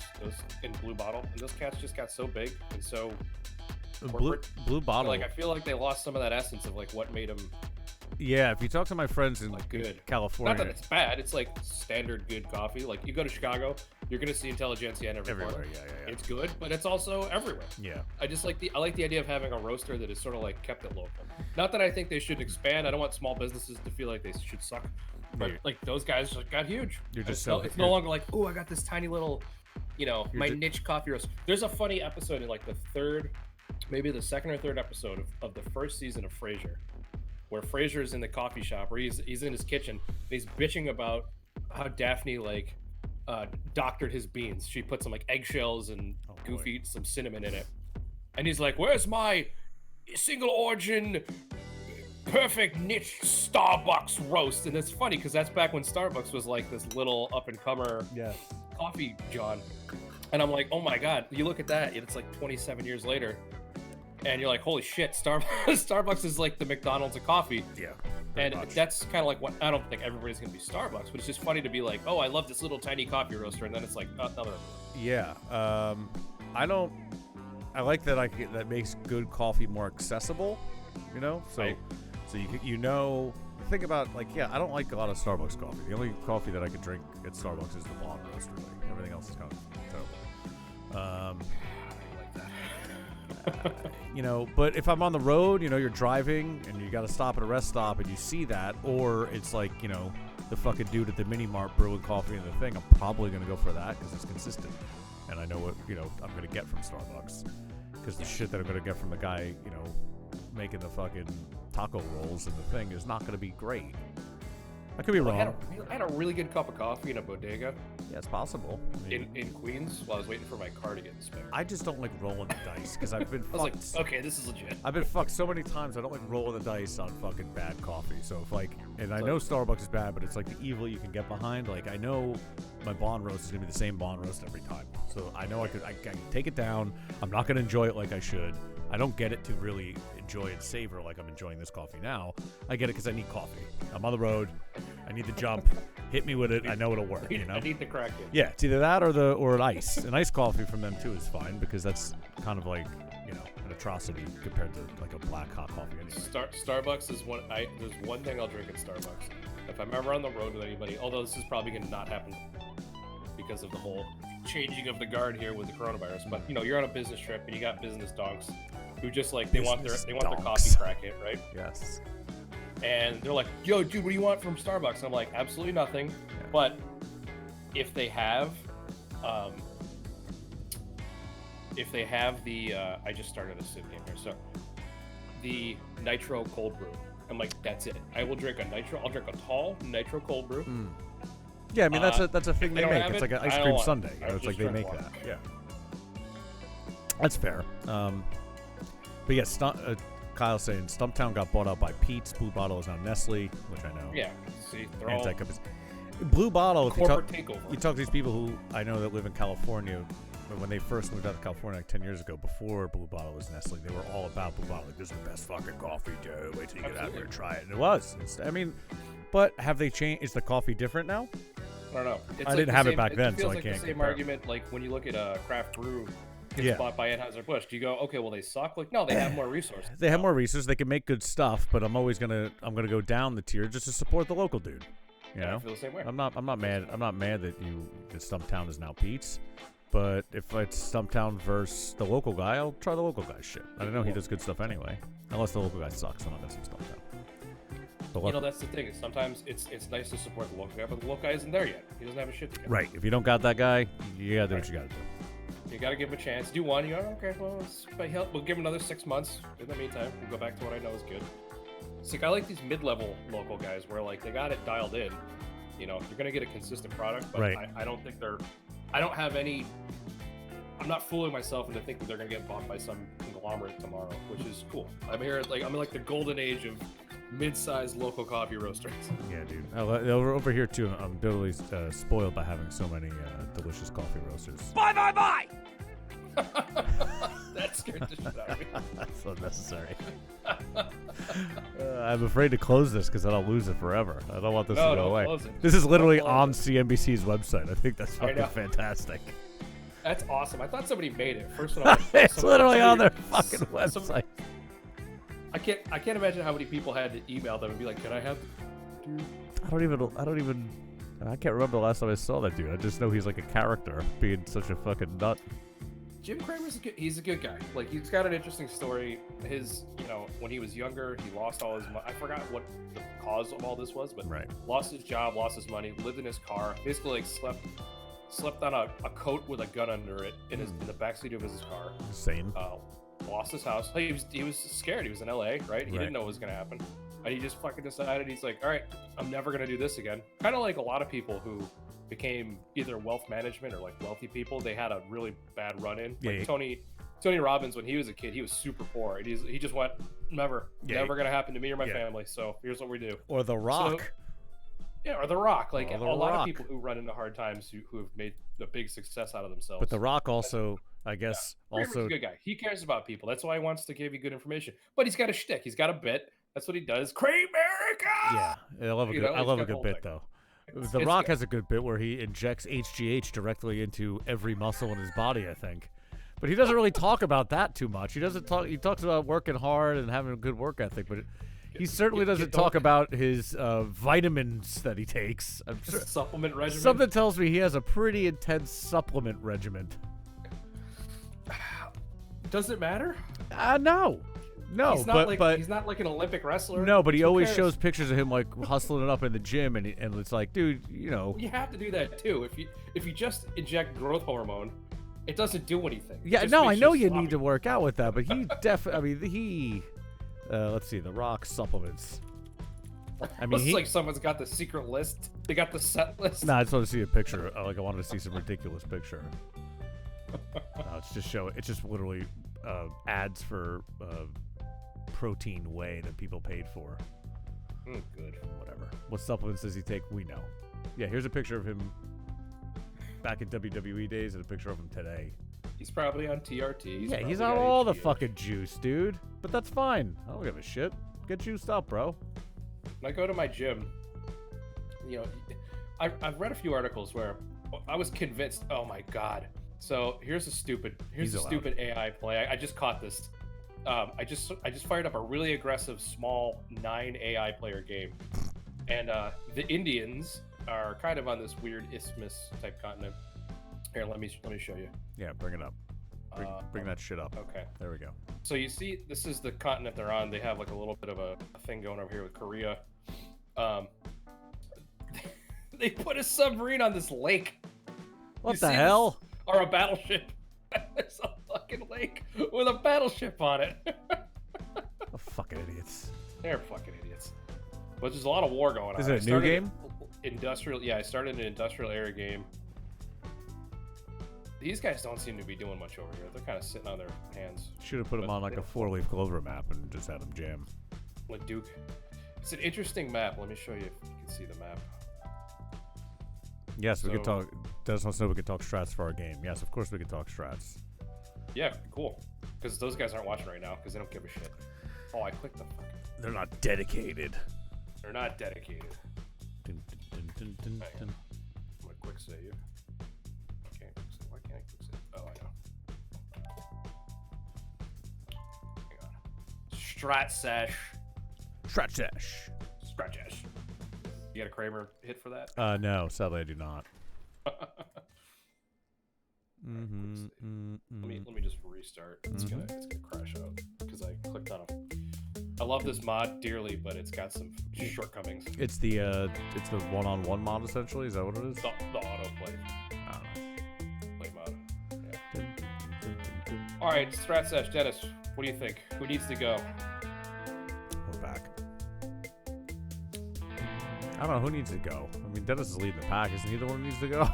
in Blue Bottle, and those cats just got so big and so Blue Bottle. Like I feel like they lost some of that essence of like what made them. Yeah, if you talk to my friends in good California, not that it's bad. It's like standard good coffee. Like you go to Chicago, you're gonna see Intelligentsia everywhere. Yeah. It's good, but it's also everywhere. Yeah. I like the idea of having a roaster that is sort of like kept it local. Not that I think they should expand. I don't want small businesses to feel like they should suck. But like those guys just got huge. It's no longer like, oh, I got this tiny little, niche coffee roast. There's a funny episode in like maybe the second or third episode of the first season of Frasier, where Frasier's in the coffee shop, where he's in his kitchen, and he's bitching about how Daphne doctored his beans. She put some like eggshells and some cinnamon in it, and he's like, "Where's my single origin, perfect niche Starbucks roast?" And it's funny because that's back when Starbucks was like this little up and comer coffee John. And I'm like, oh my god, you look at that, it's like 27 years later. And you're like, holy shit, Starbucks is like the McDonald's of coffee. Yeah. And much. that's kind of like what I don't think everybody's gonna be Starbucks, but it's just funny to be like, oh, I love this little tiny coffee roaster, and then it's like another. Yeah. I don't. I like that that makes good coffee more accessible. You know, so Right. so you know. Think about like I don't like a lot of Starbucks coffee. The only coffee that I could drink at Starbucks is the blonde roast. Really, everything else is kind of terrible. You know, but if I'm on the road, you know, you're driving and you got to stop at a rest stop and you see that, or it's like, you know, the fucking dude at the mini mart brewing coffee in the thing, I'm probably going to go for that because it's consistent. And I know what, you know, I'm going to get from Starbucks because the shit that I'm going to get from the guy, you know, making the fucking taco rolls and the thing is not going to be great. I could be wrong. I had a really good cup of coffee in a bodega Yeah, it's possible. I mean, in Queens while I was waiting for my car to get inspected. I just don't like rolling the dice because I've been I was like, fucked. okay, this is legit. I've been fucked so many times. I don't like rolling the dice on fucking bad coffee. So if like, and I know Starbucks is bad, but it's like the evil you can get behind. Like I know my blonde roast is gonna be the same blonde roast every time. So I know I can take it down. I'm not gonna enjoy it like I should. I don't get it to really enjoy and savor like I'm enjoying this coffee now. I get it because I need coffee. I'm on the road. I need the jump. Hit me with it. I know it'll work. You know. I need the crack in. Yeah, it's either that or an ice. An iced coffee from them too is fine because that's kind of like, you know, an atrocity compared to like a black hot coffee anyway. Starbucks is one. There's one thing I'll drink at Starbucks. If I'm ever on the road with anybody, although this is probably going to not happen because of the whole changing of the guard here with the coronavirus. But you know, you're on a business trip and you got business donks who just like they want their coffee crack hit, right? Yes. And they're like, yo, dude, what do you want from Starbucks? And I'm like, absolutely nothing. Yeah. But if they have, the, I just started a sim game here, so the nitro cold brew. I'm like, that's it. I will drink I'll drink a tall nitro cold brew. Yeah, I mean that's a thing they don't make. have It's it, like an I ice don't cream want it. sundae. You I know, it's like just they make drink that. water. Yeah. That's fair. But yeah, Kyle's saying Stumptown got bought out by Pete's. Blue Bottle is now Nestle, which I know. Yeah, see, they're all Blue Bottle. If corporate takeover. you talk to these people who I know that live in California, when they first moved out to California like 10 years ago, before Blue Bottle was Nestle, they were all about Blue Bottle. Like, this is the best fucking coffee, dude. Wait till you get out here and try it. And it was. I mean, but have they changed? Is the coffee different now? I don't know. It's I like didn't the have it same- back then, feels so I like can't the same compare. argument, like when you look at craft brew gets Yeah. bought by Anheuser-Busch. Do you go, okay, well they suck? Like, no, they have more resources. They have more resources. They can make good stuff, but I'm gonna go down the tier just to support the local dude. You Yeah, I know, feel the same way. I'm not mad. I'm not mad that Stumptown is now Pete's. But if it's Stumptown versus the local guy, I'll try the local guy's shit. I don't know, he does good stuff anyway. Unless the local guy sucks, I'm not messing with Stumptown. But You know, that's the thing. Is sometimes it's nice to support the local guy, but the local guy isn't there yet. He doesn't have a shit together. right. If you don't got that guy, you gotta do what you gotta do. You got to give him a chance. Do one. You go, okay, well, we'll give him another 6 months. In the meantime, we'll go back to what I know is good. It's like I like these mid-level local guys where like they got it dialed in. You know, you're gonna get a consistent product, but Right. I don't think I don't have any. I'm not fooling myself into thinking they're gonna get bought by some conglomerate tomorrow, which is cool. I'm here I'm in like the golden age of mid-sized local coffee roasters. Yeah, dude. Over here too, I'm totally spoiled by having so many delicious coffee roasters. Bye! That scared the shit out of me. That's unnecessary. I'm afraid to close this because then I'll lose it forever. I don't want this to go don't away. close it. This is literally Don't close on it. CNBC's website. I think that's I fucking know. fantastic. That's awesome. I thought somebody made it. First one. It's literally on their fucking website. I can't imagine how many people had to email them and be like, "Can I have?" Dude, I can't remember the last time I saw that dude. I just know he's like a character, being such a fucking nut. Jim Cramer's he's a good guy. Like he's got an interesting story. When he was younger, he lost all his money. I forgot what the cause of all this was, but Right. lost his job, lost his money, lived in his car, basically like slept on a coat with a gun under it in the backseat of his car. Insane. Lost his house. He was scared. He was in LA, right? He didn't know what was gonna happen, and he just fucking decided. He's like, all right, I'm never gonna do this again. Kind of like a lot of people who became either wealth management or like wealthy people. They had a really bad run in. Yeah, Like yeah. Tony Robbins, when he was a kid, he was super poor. And he just went, never gonna happen to me or my family. So here's what we do. Or The Rock. Or The Rock. Like Or The a lot Rock. of people who run into hard times who have made a big success out of themselves. But The Rock also, I guess, Kramer's a good guy. He cares about people. That's why he wants to give you good information. But he's got a shtick. He's got a bit. That's what he does. Kramer! America. Yeah, I love a You good, know, I he's love got a the good whole bit thing. though. The It's Rock good. has a good bit where he injects HGH directly into every muscle in his body, I think. But he doesn't really talk about that too much. He doesn't talk. He talks about working hard and having a good work ethic, but he certainly doesn't talk about his vitamins that he takes. I'm sure Supplement regimen. something tells me he has a pretty intense supplement regimen. Does it matter? No, he's not but he's not like an Olympic wrestler. no, but he Who always cares? shows pictures of him like hustling it up in the gym, and it's like, dude, you know. You have to do that too. If you just inject growth hormone, it doesn't do anything. It Yeah, just no, I makes know you sloppy. need to work out with that, but he definitely. I mean, he. Let's see, The Rock supplements. I mean, It's like someone's got the secret list. They got the set list. Nah, I just want to see a picture. Like, I wanted to see some ridiculous picture. It's just It's just literally ads for protein whey that people paid for. Good. Whatever. What supplements does he take? We know. Yeah, here's a picture of him back in WWE days and a picture of him today. He's probably on TRT. Yeah, he's probably on got all the HGH. fucking juice, dude. But that's fine. I don't give a shit. Get juiced up, bro. When I go to my gym, you know, I've read a few articles where I was convinced. Oh my god! So here's a stupid AI play. I just caught this. I just fired up a really aggressive small 9 AI player game, and the Indians are kind of on this weird isthmus type continent. Here, let me show you. Yeah, bring it up. Bring that shit up. Okay. There we go. So you see, this is the continent they're on. They have like a little bit of a thing going over here with Korea. They put a submarine on this lake. What You the see hell? this? Or a battleship. There's a fucking lake with a battleship on it. Oh, fucking idiots. They're fucking idiots. But there's a lot of war going on. Is it a I new started game? Industrial. Yeah, I started an industrial era game. These guys don't seem to be doing much over here. They're kind of sitting on their hands. Should have put him But on like they a don't- 4-leaf clover map and just had him jam. Like Duke. It's an interesting map. Let me show you if you can see the map. Yes, we could So- talk. Dennis wants to know we could talk strats for our game. Yes, of course we could talk strats. Yeah, cool. Because those guys aren't watching right now because they don't give a shit. Oh, I clicked the fucking. They're not dedicated. They're not dedicated. Dun, dun, dun, dun, Hang on. dun. I'm gonna quick save. Can't quick save. Why can't I quick save? Oh, I know. Hang on. Strat sesh. Strat sesh. Strat sesh. You got a Kramer hit for that? No, sadly I do not. Mm-hmm, Let me just restart. It's gonna crash out because I clicked on it. I love this mod dearly, but it's got some shortcomings. It's the one-on-one mod essentially. Is that what it is? The autoplay I don't know. play mod. Yeah. Dun, dun, dun, dun, dun. All right, Strat Sesh, Dennis. What do you think? Who needs to go? We're back. I don't know who needs to go. I mean, Dennis is leading the pack. Isn't he the one who needs to go?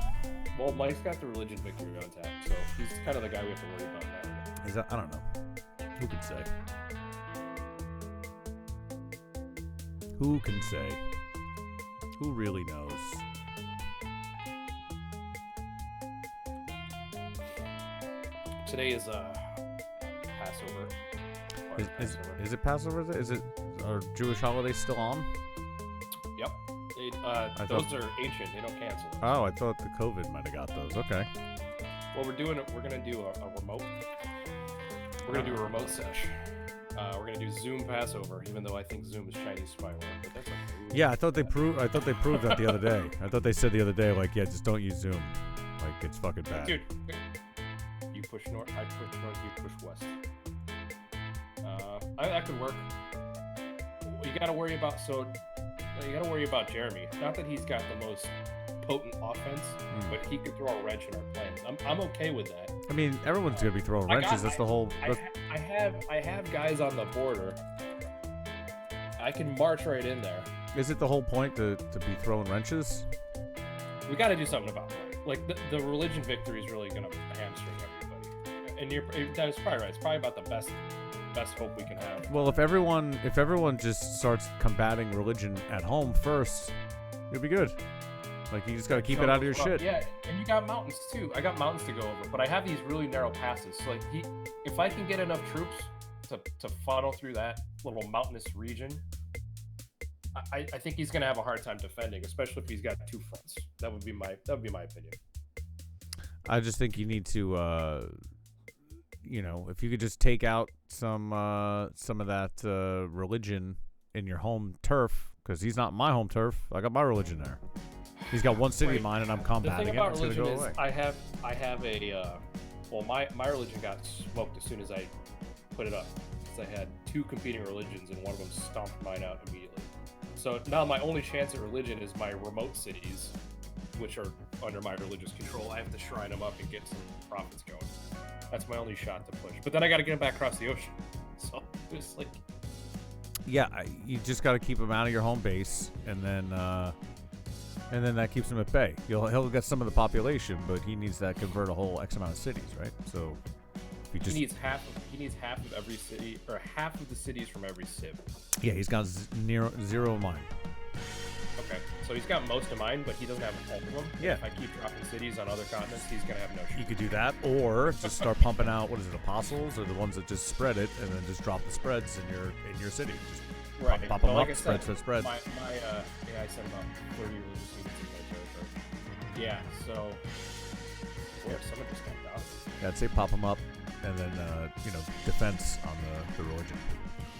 Well, Mike's got the religion victory on tap, so he's kind of the guy we have to worry about now. Is that? I don't know. Who can say? Who can say? Who really knows? Today is Passover. Or Passover. Is it Passover? Is it? Are Jewish holidays still on? Yep. Those are ancient. They don't cancel. Oh, I thought the COVID might have got those. Okay. Well, we're gonna do a remote. We're gonna do a remote sesh. We're gonna do Zoom Passover, even though I think Zoom is Chinese spyware. But that's okay. Yeah, I thought they proved that the other day. I thought they said the other day, like, yeah, just don't use Zoom. Like, it's fucking bad. Dude, you push north, I push north, you push west. That could work. You gotta worry about Jeremy. Not that he's got the most potent offense, but he could throw a wrench in our plans. I'm okay with that. I mean, everyone's gonna be throwing wrenches. That's the whole. I have guys on the border. I can march right in there. Is it the whole point to be throwing wrenches? We got to do something about that. Like the religion victory is really gonna hamstring everybody. And that is probably right. It's probably about the best hope we can have. Well, if everyone just starts combating religion at home first, it'll be good. Like, you just gotta keep it out of your shit. Yeah, and you got mountains too. I got mountains to go over, but I have these really narrow passes. So like, if I can get enough troops to funnel through that little mountainous region, I think he's gonna have a hard time defending, especially if he's got two fronts. That would be my opinion. I just think you need to, if you could just take out some of that religion in your home turf, because he's not my home turf. I got my religion there. He's got one city of mine, and I'm combating the thing it. about It's gonna go religion away. is I have a my religion got smoked as soon as I put it up. Because I had two competing religions, and one of them stomped mine out immediately. So now my only chance at religion is my remote cities, which are under my religious control. I have to shrine them up and get some profits going. That's my only shot to push. But then I got to get them back across the ocean. So it's like, Yeah, you just got to keep him out of your home base, and then that keeps him at bay. He'll get some of the population, but he needs to convert a whole X amount of cities, right? So if you just he needs half of every city, or half of the cities from every civ. yeah, he's got zero of mine. Okay, so he's got most of mine, but he doesn't have all of them. Yeah. If I keep dropping cities on other continents, he's gonna have no shit. You could do that, or just start pumping out apostles, or the ones that just spread it, and then just drop the spreads in your city. Just Right. pop But them like up, I said, spread. My I sent about 30 religious units in my territory. Yeah. So, where someone just got down. Yeah, I'd say pop them up, and then defense on the religion,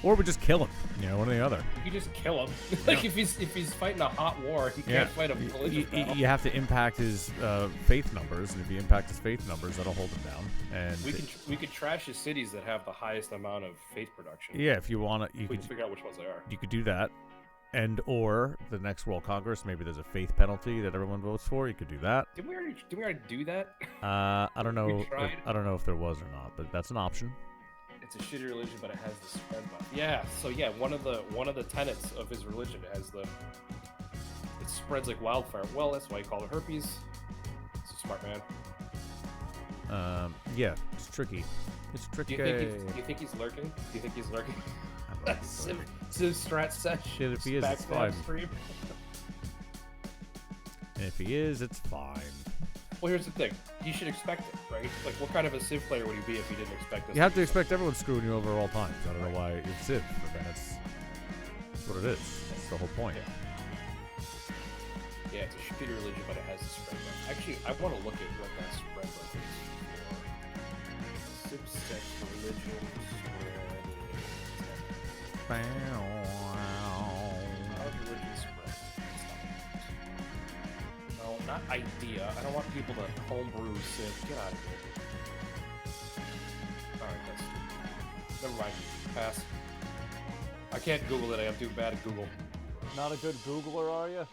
or we just kill him. One or the other. You just kill him. Like if he's fighting a hot war, he can't fight a religious battle. You have to impact his faith numbers, and if you impact his faith numbers, that'll hold him down. And We could trash his cities that have the highest amount of faith production. yeah, if you want to, We can figure out which ones they are. you could do that. And or the next World Congress, maybe there's a faith penalty that everyone votes for. You could do that. Didn't we already do that? I don't know. tried. I don't know if there was or not, but that's an option. It's a shitty religion, but it has the spread buff. Yeah. So yeah, one of the tenets of his religion has it spreads like wildfire. Well, that's why you call it herpes. It's a smart man. Yeah, it's tricky. It's Do tricky. you think he's lurking? Do you think he's lurking? I don't know if he's lurking. Civ strat session. Shit, if he is, it's Backstab fine. stream. And if he is, it's fine. Well, here's the thing. You should expect it, right? Like, what kind of a Civ player would he be if he didn't expect this? You have to expect everyone screwing you over at all times. I don't know why it's Civ, but then it's what it is. That's the whole point. Yeah, it's a shitty religion, but it has the spread buff. Actually, I want to look at what that spread buff is for Civ sect religion spread. How's religion spread? No, not idea. I don't want people to homebrew Civ. Get out of here. Alright, that's... Never mind. Pass. I can't Google it. I'm too bad at Google. Not a good Googler, are you?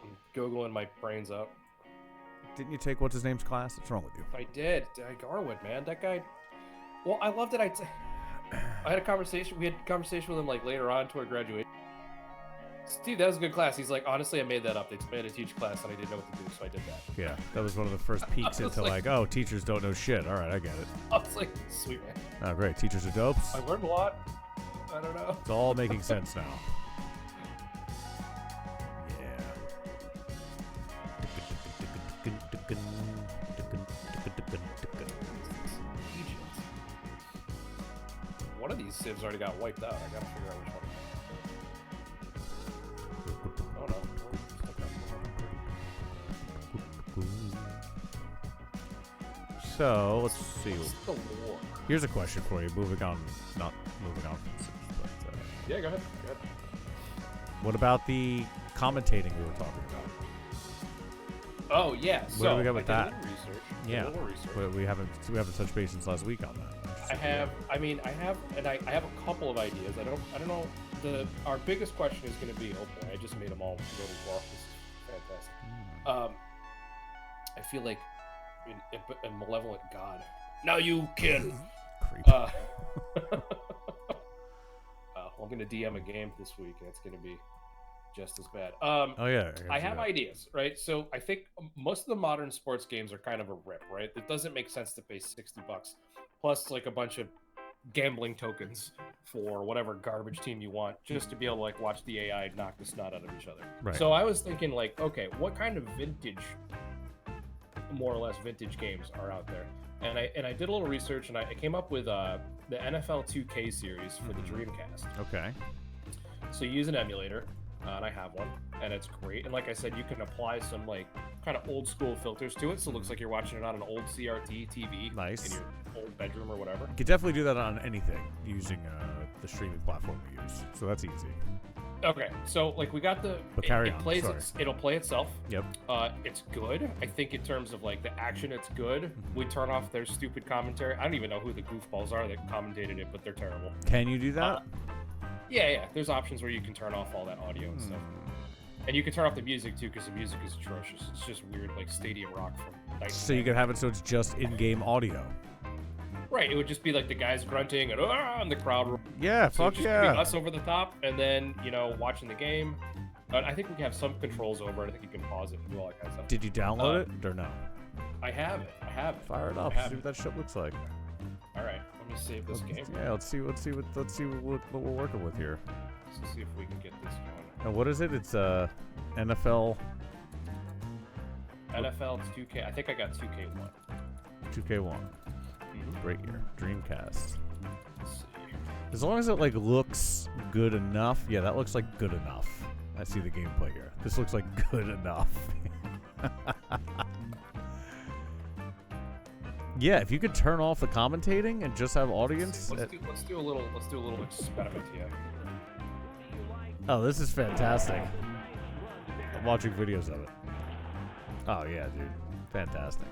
I'm Googling my brains out. Didn't you take what's his name's class? What's wrong with you? I did. Garwood, man. That guy... Well, I loved it. I had a conversation. We had a conversation with him like later on toward graduation. Steve, that was a good class. He's like, honestly, I made that up. They told me to teach class, and I didn't know what to do, so I did that. Yeah, that was one of the first peeks into like, oh, teachers don't know shit. All right, I get it. I was like, sweet man. Oh, great. Teachers are dopes. I learned a lot. I don't know. It's all making sense now. One of these civs already got wiped out. I gotta figure out which one. Oh no. So let's see. What's the war? Here's a question for you. Moving on, not moving on from this, but Yeah, go ahead. Go ahead. what about the commentating we were talking about? Oh yeah. What So do we got with I that? did a little research. Yeah. A little research. But we haven't touched base since last week on that. I have a couple of ideas. I don't know. Our biggest question is going to be, oh boy, I just made them all really well. This is fantastic. I feel like a malevolent god. Now you can. Creep. Well, I'm going to DM a game this week, and it's going to be just as bad. Oh yeah. I have ideas, right? So I think most of the modern sports games are kind of a rip, right? It doesn't make sense to pay $60 plus like a bunch of gambling tokens for whatever garbage team you want just to be able to like watch the AI knock the snot out of each other. Right. So I was thinking like, okay, what kind of more or less vintage games are out there? And I did a little research and I came up with the NFL 2K series for the Dreamcast. Okay. So you use an emulator, and I have one, and it's great. And like I said, you can apply some like kind of old school filters to it, so it looks like you're watching it on an old CRT TV Nice. in your old bedroom or whatever. You could definitely do that on anything using the streaming platform we use. So that's easy. Okay, so like we got the But carry it on, plays sorry. it'll play itself. Yep. It's good. I think in terms of like the action, it's good. We turn off their stupid commentary. I don't even know who the goofballs are that commentated it, but they're terrible. Can you do that? Yeah. There's options where you can turn off all that audio and stuff, and you can turn off the music too because the music is atrocious. It's just weird, like stadium rock from. So you could have it so it's just in-game audio. Right, it would just be like the guys grunting and the crowd. Yeah, So fuck just yeah. Be us over the top, and then watching the game. I think we can have some controls over it. I think you can pause it and do all that kind of stuff. Did you download it or no? I have it. Fire it up. I have See what that shit looks like. All right, let me save this game. Yeah, let's see what we're working with here. Let's see if we can get this going. And what is it? It's NFL NFL 2K. I think I got 2K1. 2K1. Great year. Dreamcast. Let's see. As long as it like looks good enough. Yeah, that looks like good enough. I see the gameplay here. This looks like good enough. Yeah, if you could turn off the commentating and just have audience. Let's do a little experiment here. Oh, this is fantastic. I'm watching videos of it. Oh yeah, dude. Fantastic.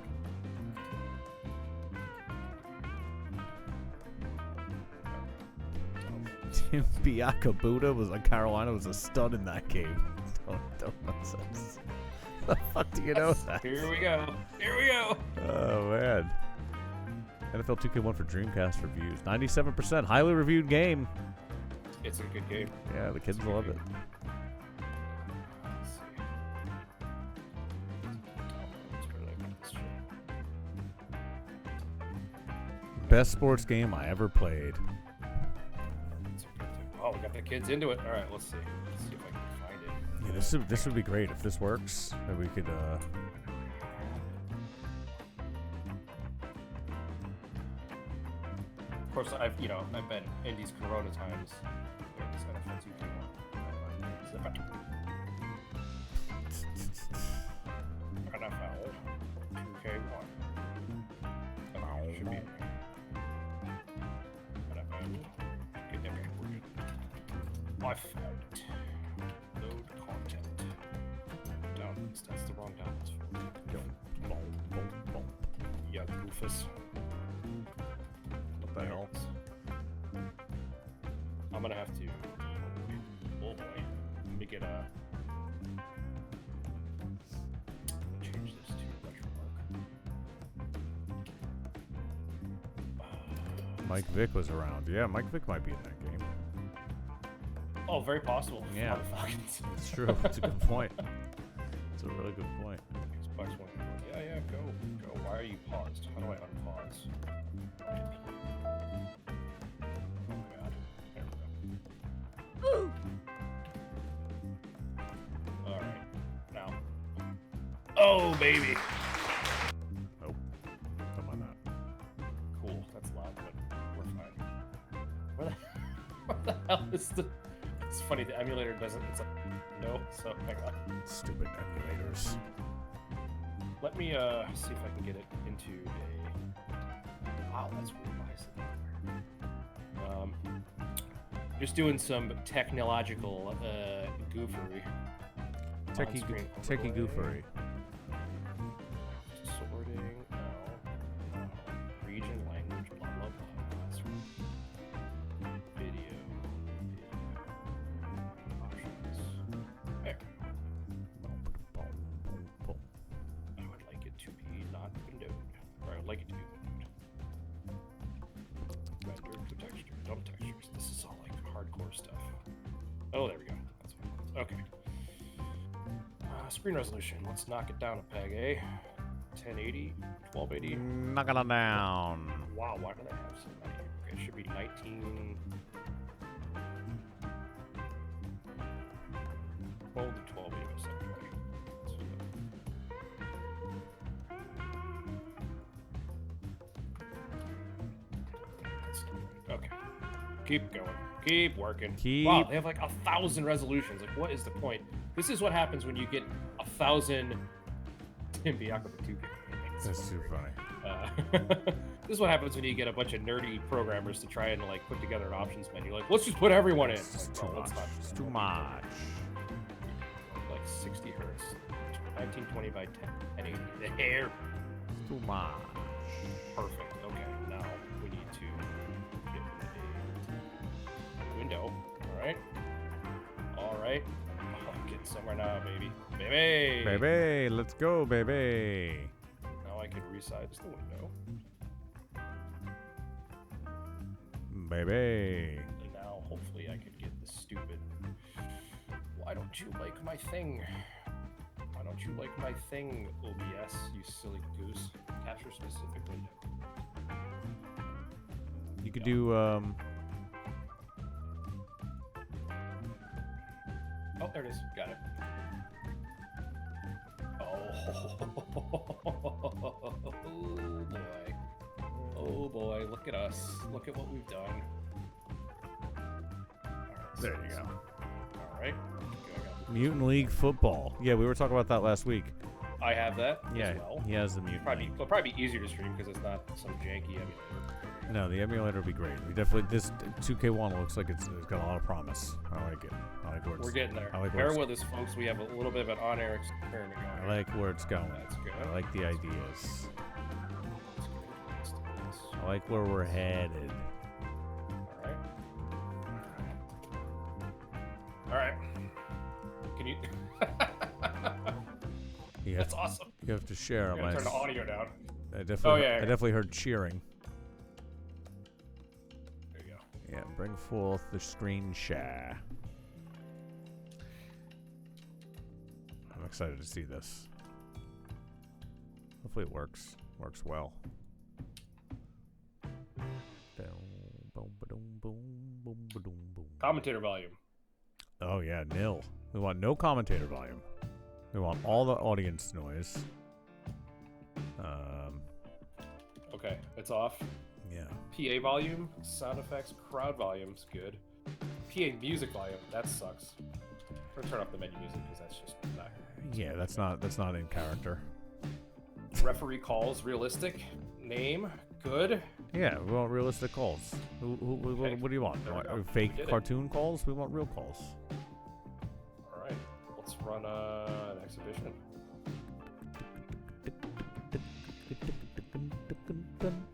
Tim Biakabuda was like Carolina was a stud in that game. Don't nonsense. The fuck do you know that? Here we go. Oh man. NFL 2K1 for Dreamcast reviews. 97%. Highly reviewed game. It's a good game. Yeah, the kids love it. Let's see. Let's put it like this shit. Best sports game I ever played. Oh, we got the kids into it. All right, let's see. Let's see if I can find it. Yeah, this would be great if this works. And we could Of course, I've been in these Corona times. Wait, this NFL 2K1. NFL 2K1. Okay, should be. NFL. Okay, we're good. I found it. Load content. Downloads. That's the wrong downloads. Yeah, Goofus. what the hell? I'm gonna have to. Oh boy. Let me get a. Change this to electric. Mike Vick was around. Yeah, Mike Vick might be in that game. Oh, very possible. Yeah. Motherfuckers. It's true. It's a good point. It's a really good point. Xbox One. Yeah, go. Why are you paused? How do I unpause? Oh god. There we go. Alright. Now. Oh, baby! Nope. Come on that. Cool. That's loud, but we're fine. What the hell is the... It's funny, the emulator doesn't... It's like... No, so hang on. Stupid emulators. Let me see if I can get it into a. Wow, that's weird. Why is it there? Just doing some technological goofery. Techie goofery. Sorting. No. Region, language, blah blah blah. That's right. Video. Options. There. I would like it to be not windowed. Or I would like it to be windowed. Render to texture. Dump textures. This is all like hardcore stuff. Oh, there we go. That's what it was. Okay. Screen resolution. Let's knock it down a peg, eh? 1080, 1280. Knock it down. Wow, why do they have so many? Okay, it should be 19. Hold the 1280 by 720. Okay. Keep going. Keep working. Keep- Wow, they have like 1,000 resolutions. Like, what is the point? This is what happens when you get 1,000 Tim Bianca for 2K. That's too funny. This is what happens when you get a bunch of nerdy programmers to try and like put together an options menu. Like, let's just put everyone in. It's Like, too no, much. let's not. It's too much. Like 60 hertz, 1920 by 1080. There. Too much. Perfect. Okay, now we need to get a window. All right. All right. Oh, I'm getting somewhere now, baby. Baby. Baby, let's go, baby. Now I can resize the window. Baby. And now hopefully I could get the stupid. Why don't you like my thing? Why don't you like my thing, OBS, you silly goose? Capture specific window. You could do, Oh, there it is. Got it. Oh boy. Oh boy, look at us. Look at what we've done. Alright, There you go. Alright. Mutant League Football. Yeah, we were talking about that last week. I have that Yeah, as well. he has the Mutant League. It'll probably be easier to stream because it's not some janky emulator. No, the emulator would be great. We definitely, this 2K1 looks like it's got a lot of promise. I like it. I like where it's, We're getting there. I like where Bear it's, with us, folks. We have a little bit of an on-air experiment going. I like where it's going. That's good. I like the ideas. Let's get this. I like where we're headed. Alright. Alright. Can you... You have, That's awesome. you have to share I'm on gonna my. turn the audio down. I definitely, yeah, I yeah. definitely heard cheering. There you go. Yeah, bring forth the screen share. I'm excited to see this. Hopefully it works. Works well. Commentator volume. Oh yeah, nil. We want no commentator volume. We want all the audience noise. Okay, it's off. Yeah. PA volume, sound effects, crowd volume's good. PA music volume, that sucks. We're gonna turn off the menu music because that's just not. Yeah, that's not in character. Referee calls, realistic. Name, good. Yeah, we want realistic calls. Okay, What do you want? there we go. Fake We did it. cartoon calls? We want real calls. All right, let's run an exhibition.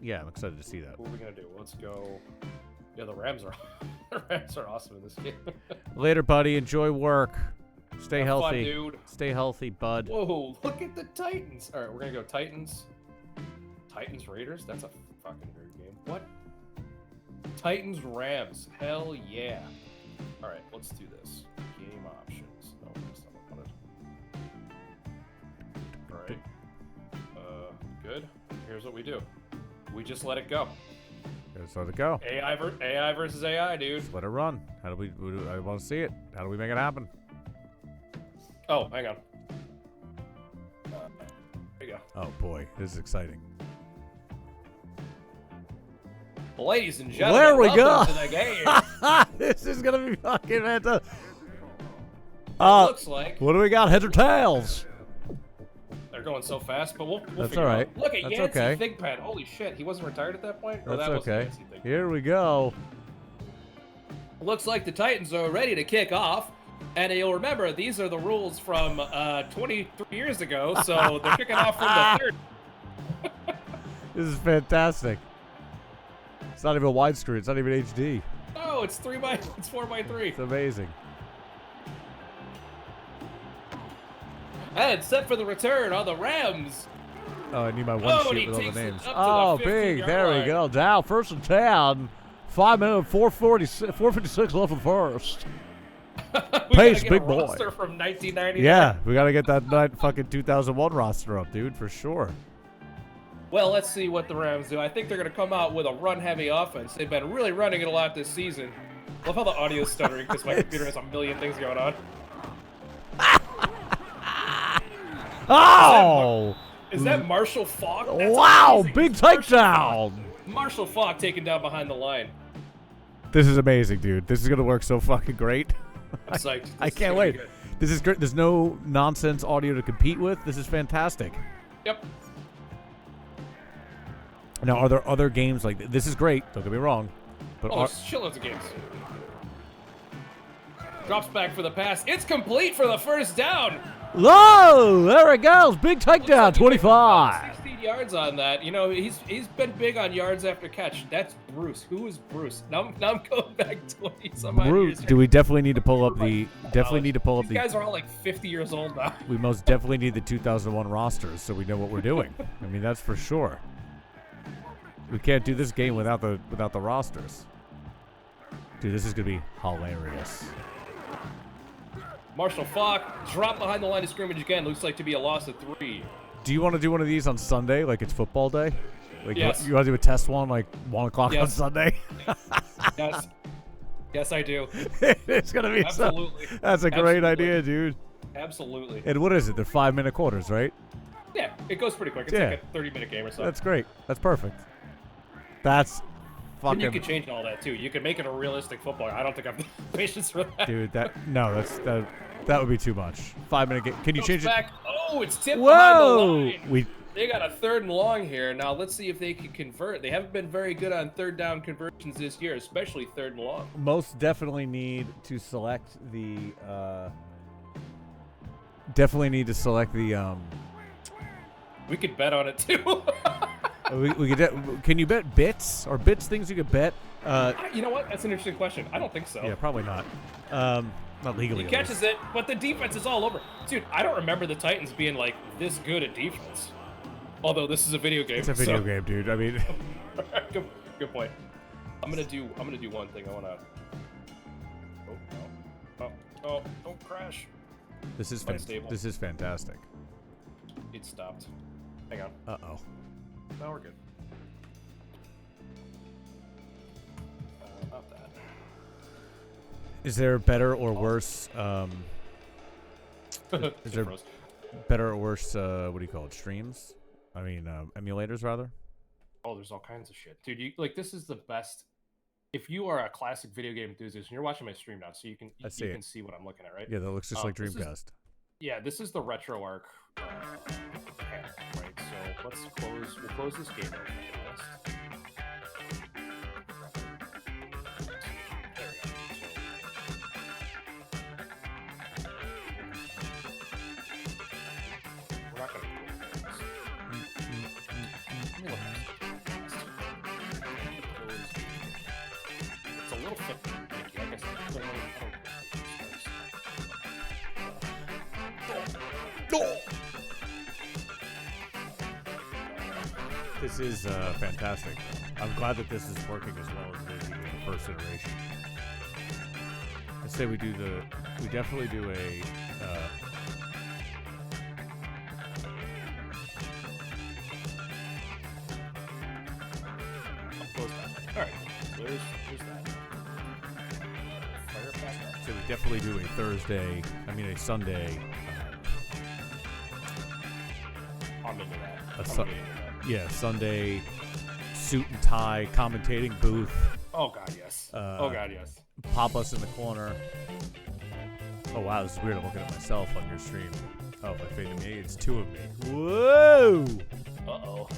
Yeah, I'm excited to see that. What are we gonna do? Let's go. Yeah, the Rams are the Rams are awesome in this game. Later, buddy. Enjoy work. Stay Have fun, healthy. dude. Stay healthy, bud. Whoa, look at the Titans. All right, we're gonna go Titans. Titans Raiders. That's a fucking weird game. What? Titans Rams. Hell yeah. All right, let's do this. Game options. No, that's not what I wanted. All right. Good. Here's what we do. We just let it go. Let's let it go. AI versus AI, dude. Just let it run. How do we? I want to see it. How do we make it happen? Oh, hang on. There you go. Oh boy, this is exciting. Ladies and gentlemen, There we welcome go. to the game. This is gonna be fucking fantastic. Looks like What do we got? Heads or tails? they're going so fast, but we'll That's figure all it right. out. Look at That's Yancey okay. Thigpen. Holy shit, he wasn't retired at that point? Or That's that wasn't okay. Yancey Thigpen. Here we go. Looks like the Titans are ready to kick off. And you'll remember, these are the rules from 23 years ago, so they're kicking off from the third. This is fantastic. It's not even widescreen. It's not even HD. Oh, it's 4x3. It's amazing. And set for the return on the Rams. Oh, I need my one Oh, and he sheet with all the takes it names. up to the Oh, 15-yard big. There we line. go. Down. First and 10. 5 minutes, 4:56 left in the first. We Pace, gotta get big a boy. roster from 1999. Yeah, we got to get that fucking 2001 roster up, dude, for sure. Well, let's see what the Rams do. I think they're going to come out with a run-heavy offense. They've been really running it a lot this season. Love how the audio's stuttering because my computer has a million things going on. Oh! Is that Marshall Falk? That's Wow, amazing. big It's Marshall takedown. Falk. Marshall Falk taken down behind the line. This is amazing, dude. This is gonna work so fucking great. I'm psyched. This I is can't gonna wait. be good. This is great. There's no nonsense audio to compete with. This is fantastic. Yep. Now, are there other games like this? Is great. Don't get me wrong, but Oh, there's shitloads of games. Drops back for the pass. It's complete for the first down. Whoa! There it goes. Big Looks like takedown. he picked up 25. 16 yards on that. You know, he's been big on yards after catch. That's Bruce. Who is Bruce? Now I'm going back 20 some odd Bruce, years. do we definitely need to pull up the? These guys are all like 50 years old now. We most definitely need the 2001 rosters so we know what we're doing. I mean, that's for sure. We can't do this game without the rosters. Dude, this is gonna be hilarious. Marshall Falk dropped behind the line of scrimmage again. Looks like to be a loss of 3. Do you want to do one of these on Sunday, like it's football day? Like Yes. you want to do a test one like 1 o'clock on Yes. Sunday? Yes. Yes, I do. It's gonna be Absolutely. That's a great Absolutely. idea, dude. Absolutely. And what is it? They're 5-minute quarters, right? Yeah, it goes pretty quick. It's Yeah. like a 30-minute game or so. That's great. That's perfect. That's And fucking you can change all that too. You can make it a realistic football. I don't think I have the patience for that. dude. That would be too much. 5-minute game. Can you Goes change it? back. Oh, it's tipped behind the Whoa! line. They got a 3rd and long here. Now let's see if they can convert. They haven't been very good on 3rd down conversions this year, especially 3rd and long. Most definitely need to select the. Definitely need to select the. We could bet on it too. We could. Can you bet bits or bits things you could bet? You know what? That's an interesting question. I don't think so. Yeah, probably not. Not legally. He at catches least. it, but the defense is all over. Dude, I don't remember the Titans being like this good at defense. Although this is a video game. It's a video game, dude. I mean, good point. I'm gonna do one thing. I wanna. Oh! Don't crash. this is Unstable. this is fantastic. It stopped. Hang on. Uh-oh. No, we're good. Not that. Is there better or worse? Is there Froze. better or worse? What do you call it? Streams? I mean, emulators rather. Oh, there's all kinds of shit, dude. This is the best. If you are a classic video game enthusiast, and you're watching my stream now, so you can see what I'm looking at, right? Yeah, that looks just like this is- Dreamcast. Yeah, this is the RetroArch panel, right? So let's close. We'll close this game out. There we go. We're not gonna. Let me look. It's a little thick. I guess I don't know. This is fantastic. I'm glad that this is working as well as it did in the first iteration. Let's say we definitely do a. Close that. All right. So there's that. Fire it back up. So we definitely do a Sunday. I'm into that. A I'm Su- getting into that. Yeah, Sunday suit and tie commentating booth. Oh god, yes. Oh god, yes. Pop us in the corner. Oh wow, this is weird. I'm looking at myself on your stream. Oh, if I fade to me, it's 2 of me. Whoa! Uh-oh.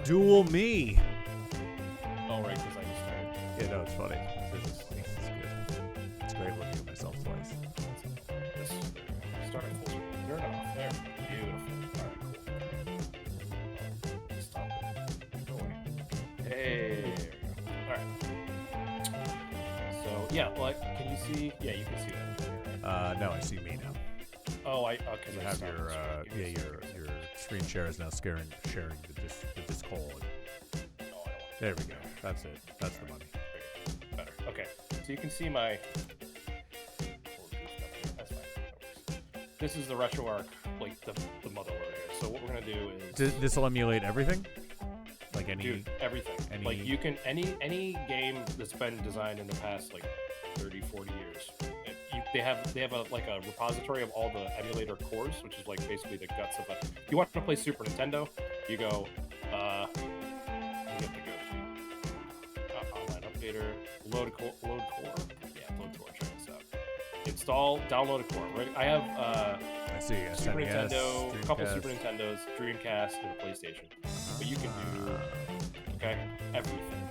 Dual me. Oh, right, because I just started. Yeah, no, it's funny. This is good. It's great looking at myself twice. This starting full screen. Turn it off. There. Beautiful. Alright, cool. Stop it. Go away. Hey. Alright. So, yeah, like, can you see? Yeah, you can see that. No, I see me now. Oh, because You I have stopped your the screen. your screen share is now sharing the disc hole. No, I don't want There we go. That's it. That's the money. better. Okay, so you can see my. That's fine. This is the RetroArch, like the motherload here. So what we're gonna do is This will emulate everything. Like any. dude, everything. Like you can any game that's been designed in the past like 30, 40 years. They have a repository of all the emulator cores, which is like basically the guts of it. If you want to play Super Nintendo, you go you get to go to online updater, load core. Yeah, load core. Check this out. Install, download a core. Right? I have I see. Super SNES, Nintendo, a couple Dreamcast. Super Nintendos, Dreamcast, and a PlayStation. But you can do everything.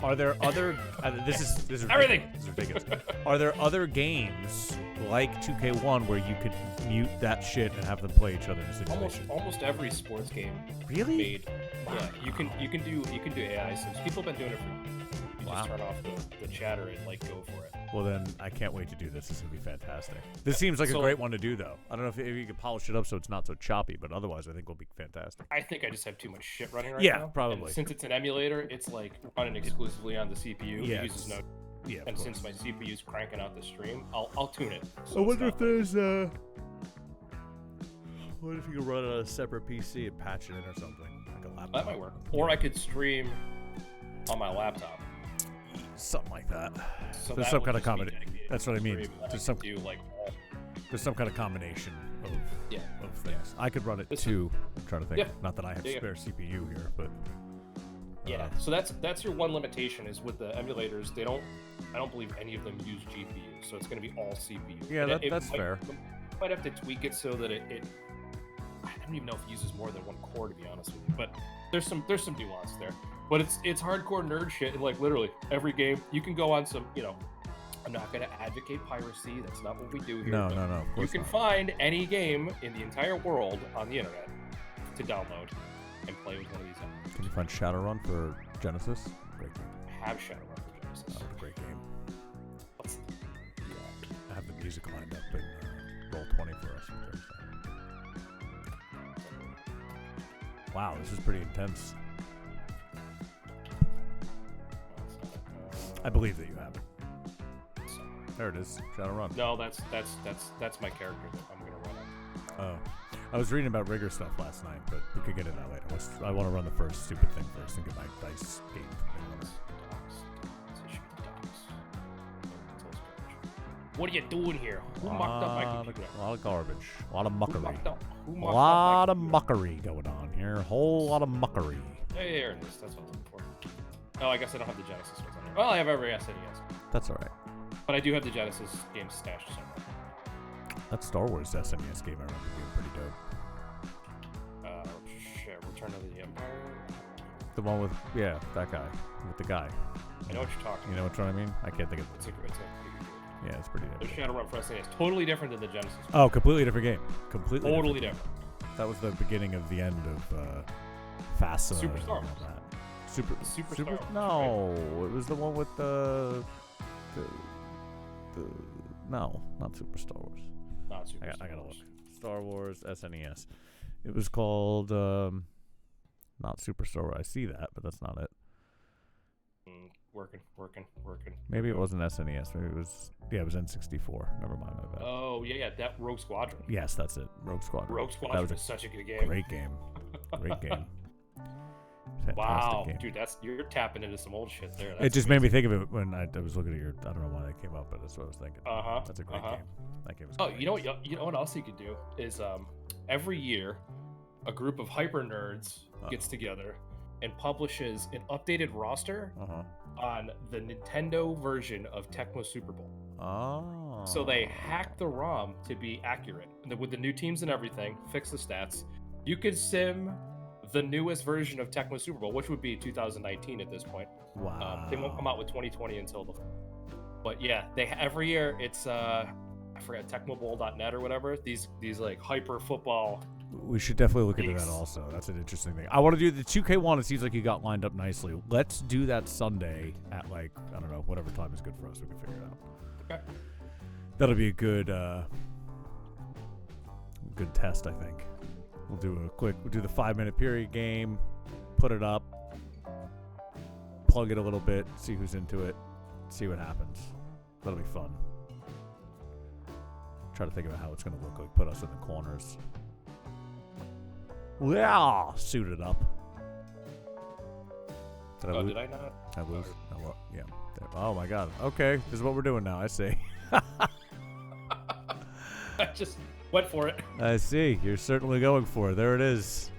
Are there other? This is Everything. This is ridiculous. Are there other games like 2K1 where you could mute that shit and have them play each other in a simulation? Almost every sports game Really? made. Yeah, you can do AI sims. People have been doing it for. You just turn off the chatter and like go for it. Well then, I can't wait to do this. This is gonna be fantastic. This seems like a So- great one to do, though. I don't know if you can polish it up so it's not so choppy, but otherwise, I think it'll be fantastic. I think I just have too much shit running right Yeah, now. probably. And since it's an emulator, it's like running exclusively on the CPU. Yeah, It uses no. Yeah. Of And course. since my CPU is cranking out the stream, I'll tune it. So I it's wonder not if there's what if you could run it on a separate PC and patch it in or something, like a laptop? that might work. Or I could stream on my laptop. Something like that. So There's that some would kind of just be combination. dedicated That's what I mean. stream, and There's I some could do like there's some kind of combination of yeah. things. I could run it This too. I'm trying to think. Yeah. Not that I have Yeah, yeah. spare CPU here, but Yeah, so that's your one limitation is with the emulators. I don't believe any of them use GPU, so it's going to be all CPU. Yeah, And that's fair. Might have to tweak it so that it I don't even know if it uses more than one core, to be honest with you. But there's some nuance there. But it's hardcore nerd shit, and like literally every game you can go on some. I'm not going to advocate piracy. That's not what we do here. no, but of You course can not. find any game in the entire world on the internet to download and play with one of these apps. Can you find Shadowrun for Genesis? Great game. I have Shadowrun for Genesis. That was a great game. What's I have the music lined up in Roll20 for us. for Thursday. Wow, this is pretty intense. I believe that you have it. There it is, Shadowrun. No, that's my character that I'm gonna run it. Oh, I was reading about rigger stuff last night, but we could get into that later. I want to run the first stupid thing first and get my dice game. What are you doing here? Who mucked up my computer? A lot of garbage, a lot of Who muckery, mucked up? Who a mucked lot up of my computer? muckery going on here. A whole lot of muckery. Hey, there it is. That's what I'm looking for. Oh, I guess I don't have the Genesis ones on there. Well, I have every SNES, That's all right. but I do have the Genesis games stashed somewhere. That Star Wars SNES game I remember being pretty dope. Shit, Return of the Empire. The one with that guy with the guy. I know what you're talking You know what I mean? I can't think of It's it. a pretty good. Yeah, it's pretty The dope. Shadowrun for SNES, totally different than the Genesis. Oh, completely different game. Completely Totally different. different. That was the beginning of the end of FASA. Super and Star all Wars. that. Super Star Wars, No, it was the one with the no, not Super Star Wars. Not Super I Star gotta look. Wars. Star Wars SNES. It was called not Super Star Wars. I see that, but that's not it. Working. Maybe it wasn't SNES. Maybe it was it was N64. Never mind, my bad. Oh yeah, that Rogue Squadron. Yes, that's it. Rogue Squadron. Rogue That Squadron was is such a good game. a great game. Great game. Fantastic Wow, game. dude, you're tapping into some old shit there. It just made me think of it when I was looking at your. I don't know why that came up, but that's what I was thinking. Uh-huh. That's a great game. That game was. Oh, great. you know what else you could do is every year a group of hyper nerds gets together and publishes an updated roster on the Nintendo version of Tecmo Super Bowl. Oh. So they hack the ROM to be accurate with the new teams and everything, fix the stats. You could sim the newest version of Tecmo Super Bowl, which would be 2019 at this point. Wow. They won't come out with 2020 until the. But yeah, every year it's I forget TecmoBowl.net or whatever. These like hyper football. We should definitely look into that Leaks. also. That's an interesting thing. I want to do the 2K1. It seems like you got lined up nicely. Let's do that Sunday at I don't know, whatever time is good for us. We can figure it out. Okay. That'll be a good test, I think. We'll do the 5-minute period game, put it up, plug it a little bit, see who's into it, see what happens. That'll be fun. Try to think about how it's going to look like. Put us in the corners. Yeah, suited up. Did I lose? Did I not? I lose? Oh, well, yeah. Oh my God. Okay, this is what we're doing now. I see. I just went for it. I see. You're certainly going for it. There it is.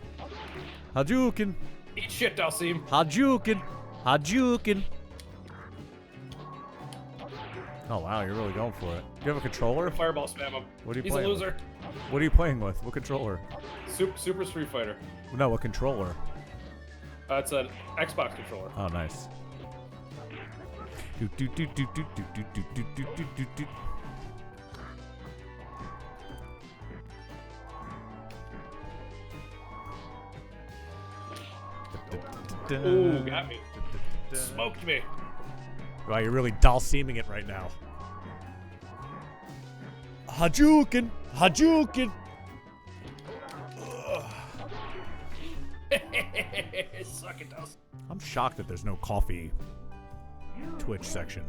Hadouken. Eat shit, Dalsim. Hadouken. Hadouken. Oh wow, you're really going for it. Do you have a controller? Fireball spam him. What are you He's playing a loser. With? What are you playing with? What controller? Super Street Fighter. No, what controller? It's an Xbox controller. Oh, nice. Do, do, do, do, do, do, do, do, do, do, do, do. Ooh, got me. Smoked me. Wow, you're really Dalseeming it right now. Hadouken! Hadouken! Suck it, Dawson. I'm shocked that there's no coffee Twitch section.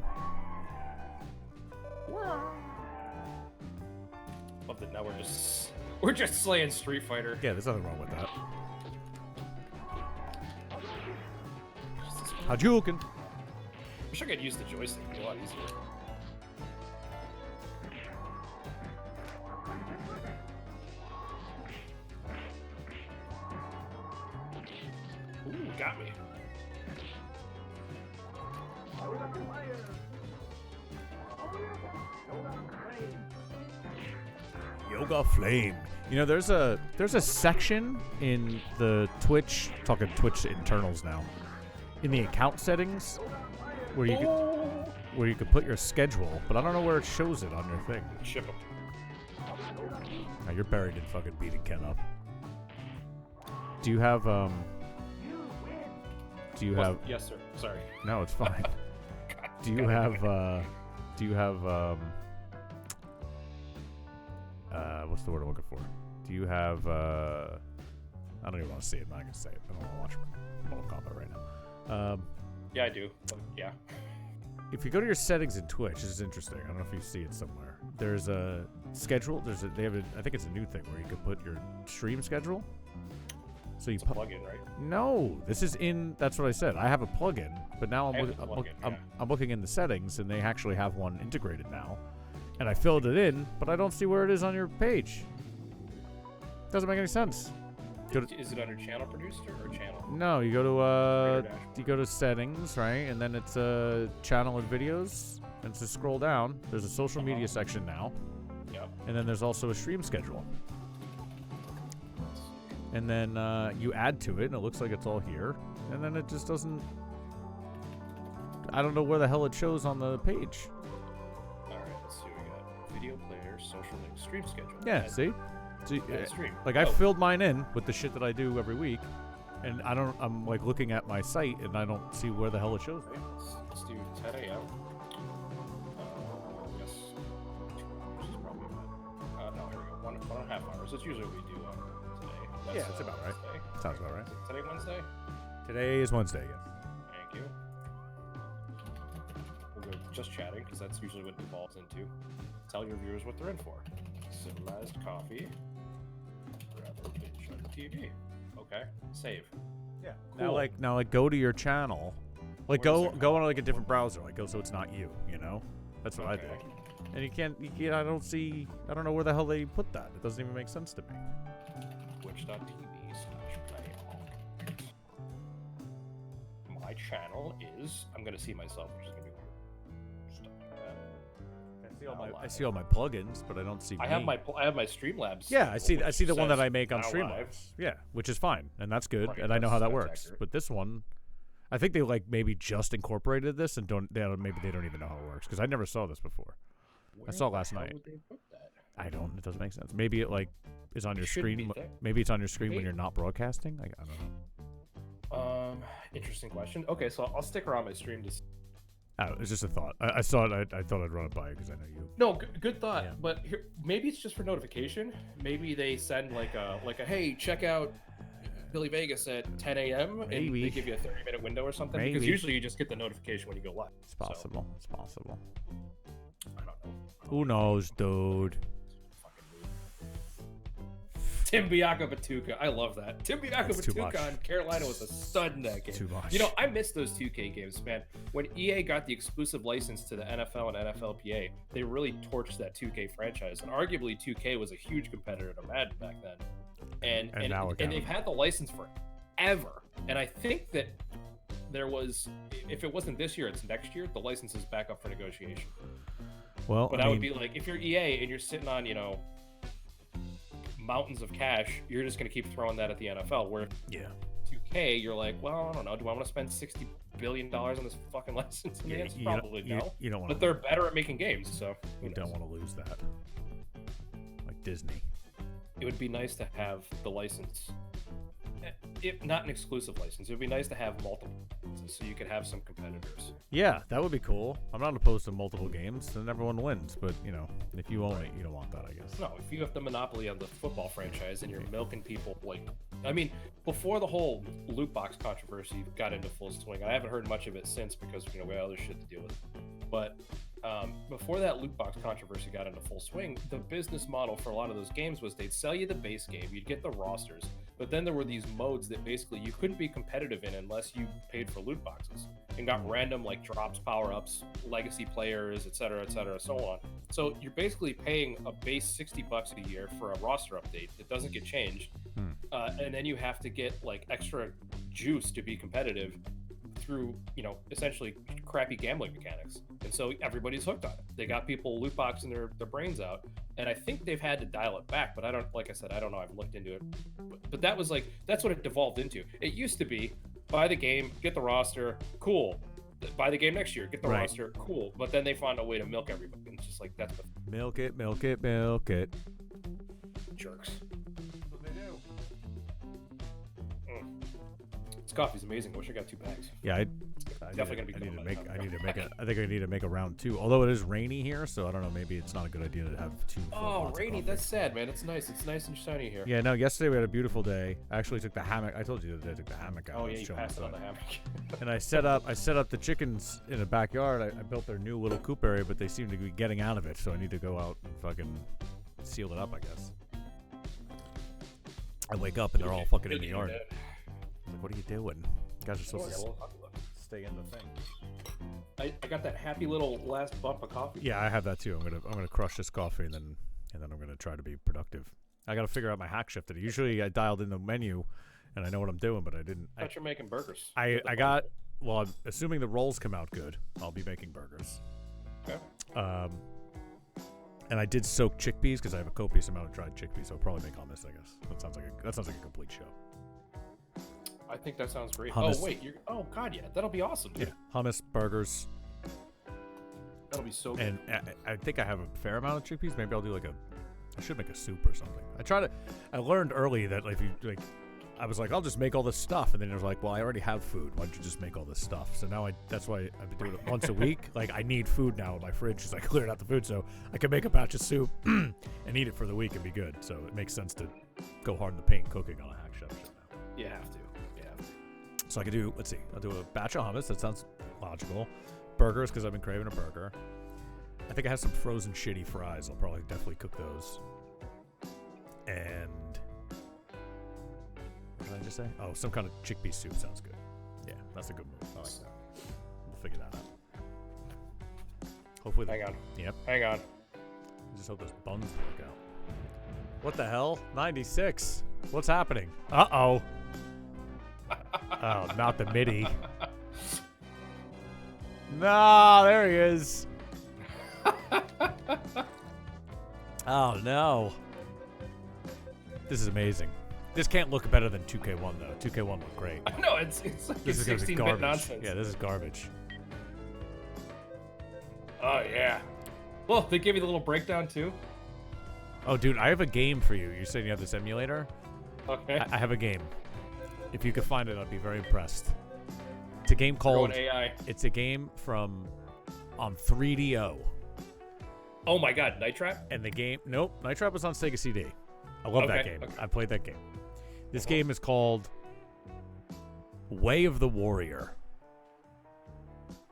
Love that now we're just slaying Street Fighter. Yeah, there's nothing wrong with that. Hadouken! Wish I could use the joystick. It'd be a lot easier. Ooh, got me. Yoga Flame. You know, there's a section in the Twitch, talking Twitch internals now, in the account settings where you could put your schedule, but I don't know where it shows it on your thing. Ship him. Now you're buried in fucking beating Ken up. Do you have Yes, sir. Sorry. No, it's fine. Do you have what's the word I'm looking for? Do you have I don't even want to say it, I'm not gonna say it. I don't want to watch Mortal Kombat right now. Yeah, I do. Yeah. If you go to your settings in Twitch, this is interesting. I don't know if you see it somewhere. There's a schedule. I think it's a new thing where you can put your stream schedule. So you plug in, right? No, this is in. That's what I said. I have a plugin, but now I'm looking in the settings, and they actually have one integrated now. And I filled it in, but I don't see where it is on your page. Doesn't make any sense. Is it under channel producer or channel? No, you go to settings, right? And then it's channel and videos. And to scroll down, there's a social media section now. Yep. And then there's also a stream schedule. And then you add to it, and it looks like it's all here. And then it just doesn't. I don't know where the hell it shows on the page. All right, let's see what we got. Video player, social link, stream schedule. Yeah, see? Stream. Like I filled mine in with the shit that I do every week, and I'm like looking at my site, and I don't see where the hell it shows. Okay, let's do 10 a.m. Yes. Which is probably about. No, here we go. 1.5 hours. That's usually what we do today. That's, yeah, it's about right. Wednesday. Sounds about right. Is today Wednesday? Today is Wednesday, yes. Thank you. We'll go just chatting, because that's usually what it devolves into. Tell your viewers what they're in for. Civilized coffee. Rather bitch on TV. Okay. Save. Yeah. Cool. Now like go to your channel. Like Where go on like a different browser. Like go so it's not you, you know? That's what I do. And you can't I don't know where the hell they put that. It doesn't even make sense to me. Twitch.tv/play. My channel is I'm gonna see myself, which is gonna be weird. Stuff like that. I see all my plugins, but I don't see I have my Streamlabs. Yeah, I see the one that I make on now Streamlabs. live. Yeah, which is fine, and that's good, Right, and I know how that that's works. accurate. But this one, I think they like maybe just incorporated this and maybe they don't even know how it works because I never saw this before. Where I saw it the last hell night. would they put that? I don't. It doesn't make sense. Maybe it like is on your Shouldn't screen. be there. Maybe it's on your screen when Maybe. you're not broadcasting. Like, I don't know. Interesting question. Okay, so I'll stick around my stream to. I don't know, it's just a thought. I saw it. I thought I'd run it by you because I know you. No, good thought. Yeah. But here, maybe it's just for notification. Maybe they send like a hey, check out Billy Vegas at 10 a.m. and Maybe. they give you a 30-minute window or something. Maybe. Because usually you just get the notification when you go live. It's possible. It's possible. I don't know. Who knows, dude? Tim Bianco Batuka. I love that. Tim Bianco That's too much. Batuka on Carolina was a stud in that game. Too much. You know, I miss those 2K games, man. When EA got the exclusive license to the NFL and NFLPA, they really torched that 2K franchise. And arguably 2K was a huge competitor to Madden back then. And now we're they've had the license forever. And I think that there was, if it wasn't this year, it's next year. The license is back up for negotiation. Well, But I would be like, if you're EA and you're sitting on, mountains of cash, you're just going to keep throwing that at the NFL. Where yeah. 2K, you're like, well, I don't know. Do I want to spend $60 billion on this fucking license? And the answer's probably no. You don't want. But they're better at making games, so you don't want to lose that. Like Disney. It would be nice to have the license. If not an exclusive license, it would be nice to have multiple licenses so you could have some competitors. Yeah, that would be cool. I'm not opposed to multiple games, then everyone wins. But if you own it, you don't want that, I guess. No, if you have the monopoly on the football franchise and you're milking people, before the whole loot box controversy got into full swing, I haven't heard much of it since because we have other shit to deal with. But before that loot box controversy got into full swing, the business model for a lot of those games was they'd sell you the base game, you'd get the rosters, but then there were these modes that basically you couldn't be competitive in unless you paid for loot boxes and got random drops, power-ups, legacy players, etc., so on. So you're basically paying a base $60 a year for a roster update that doesn't get changed, and then you have to get extra juice to be competitive through essentially crappy gambling mechanics, and so everybody's hooked on it. They got people loot boxing their brains out, and I think they've had to dial it back, but I don't know, I haven't looked into it, but that was that's what it devolved into. It used to be buy the game, get the roster, cool, buy the game next year, get the roster, cool, but then they found a way to milk everybody, and it's just that's milk it jerks. That's what they do. This coffee's amazing. I wish I got 2 bags. Yeah, I definitely gonna be. I think I need to make a round 2. Although it is rainy here, so I don't know. Maybe it's not a good idea to have 2. Oh, rainy. That's sad, man. It's nice. It's nice and shiny here. Yeah. No. Yesterday we had a beautiful day. I actually took the hammock. I told you the other day I took the hammock out. Oh yeah, you passed it on the hammock. And I set up the chickens in the backyard. I built their new little coop area, but they seem to be getting out of it. So I need to go out and fucking seal it up, I guess. I wake up and they're all fucking in the yard. Like, what are you doing? You guys are supposed to stay in the thing. I got that happy little last bump of coffee. Yeah, I have that too. I'm gonna crush this coffee and then I'm gonna try to be productive. I gotta figure out my hack shift. Usually I dialed in the menu and I know what I'm doing, but I didn't. I thought you're making burgers. I'm assuming the rolls come out good, I'll be making burgers. Okay. And I did soak chickpeas because I have a copious amount of dried chickpeas, so I'll probably make hummus, I guess. That sounds like a complete show. I think that sounds great. Hummus. Oh wait, oh god, yeah, that'll be awesome. Yeah, hummus, burgers. That'll be so good. And I think I have a fair amount of chickpeas. Maybe I'll do I should make a soup or something. I learned early that if you I was like, I'll just make all this stuff, and then it was like, well, I already have food. Why don't you just make all this stuff? So now that's why I've been doing it once a week. I need food now in my fridge because I cleared out the food, so I can make a batch of soup and eat it for the week and be good. So it makes sense to go hard in the paint cooking on a hack chef shit now. You have to. So I could do, I'll do a batch of hummus. That sounds logical. Burgers, because I've been craving a burger. I think I have some frozen shitty fries. I'll probably definitely cook those. And what did I just say? Oh, some kind of chickpea soup sounds good. Yeah, that's a good move. I like that. We'll figure that out. Hopefully. Hang on. Yep. Hang on. I just hope those buns work out. What the hell? 96. What's happening? Uh-oh. Oh, not the MIDI. No, there he is. Oh, no. This is amazing. This can't look better than 2K1, though. 2K1 looked great. No, it's like this is 16-bit nonsense. Yeah, this is garbage. Oh, yeah. Well, they gave you the little breakdown, too? Oh, dude, I have a game for you. You said you have this emulator? Okay. I have a game. If you could find it, I'd be very impressed. It's a game called... AI. It's a game on 3DO. Oh, my God. Night Trap? And the game... Nope. Night Trap was on Sega CD. I love that game. Okay. I played that game. This game is called Way of the Warrior.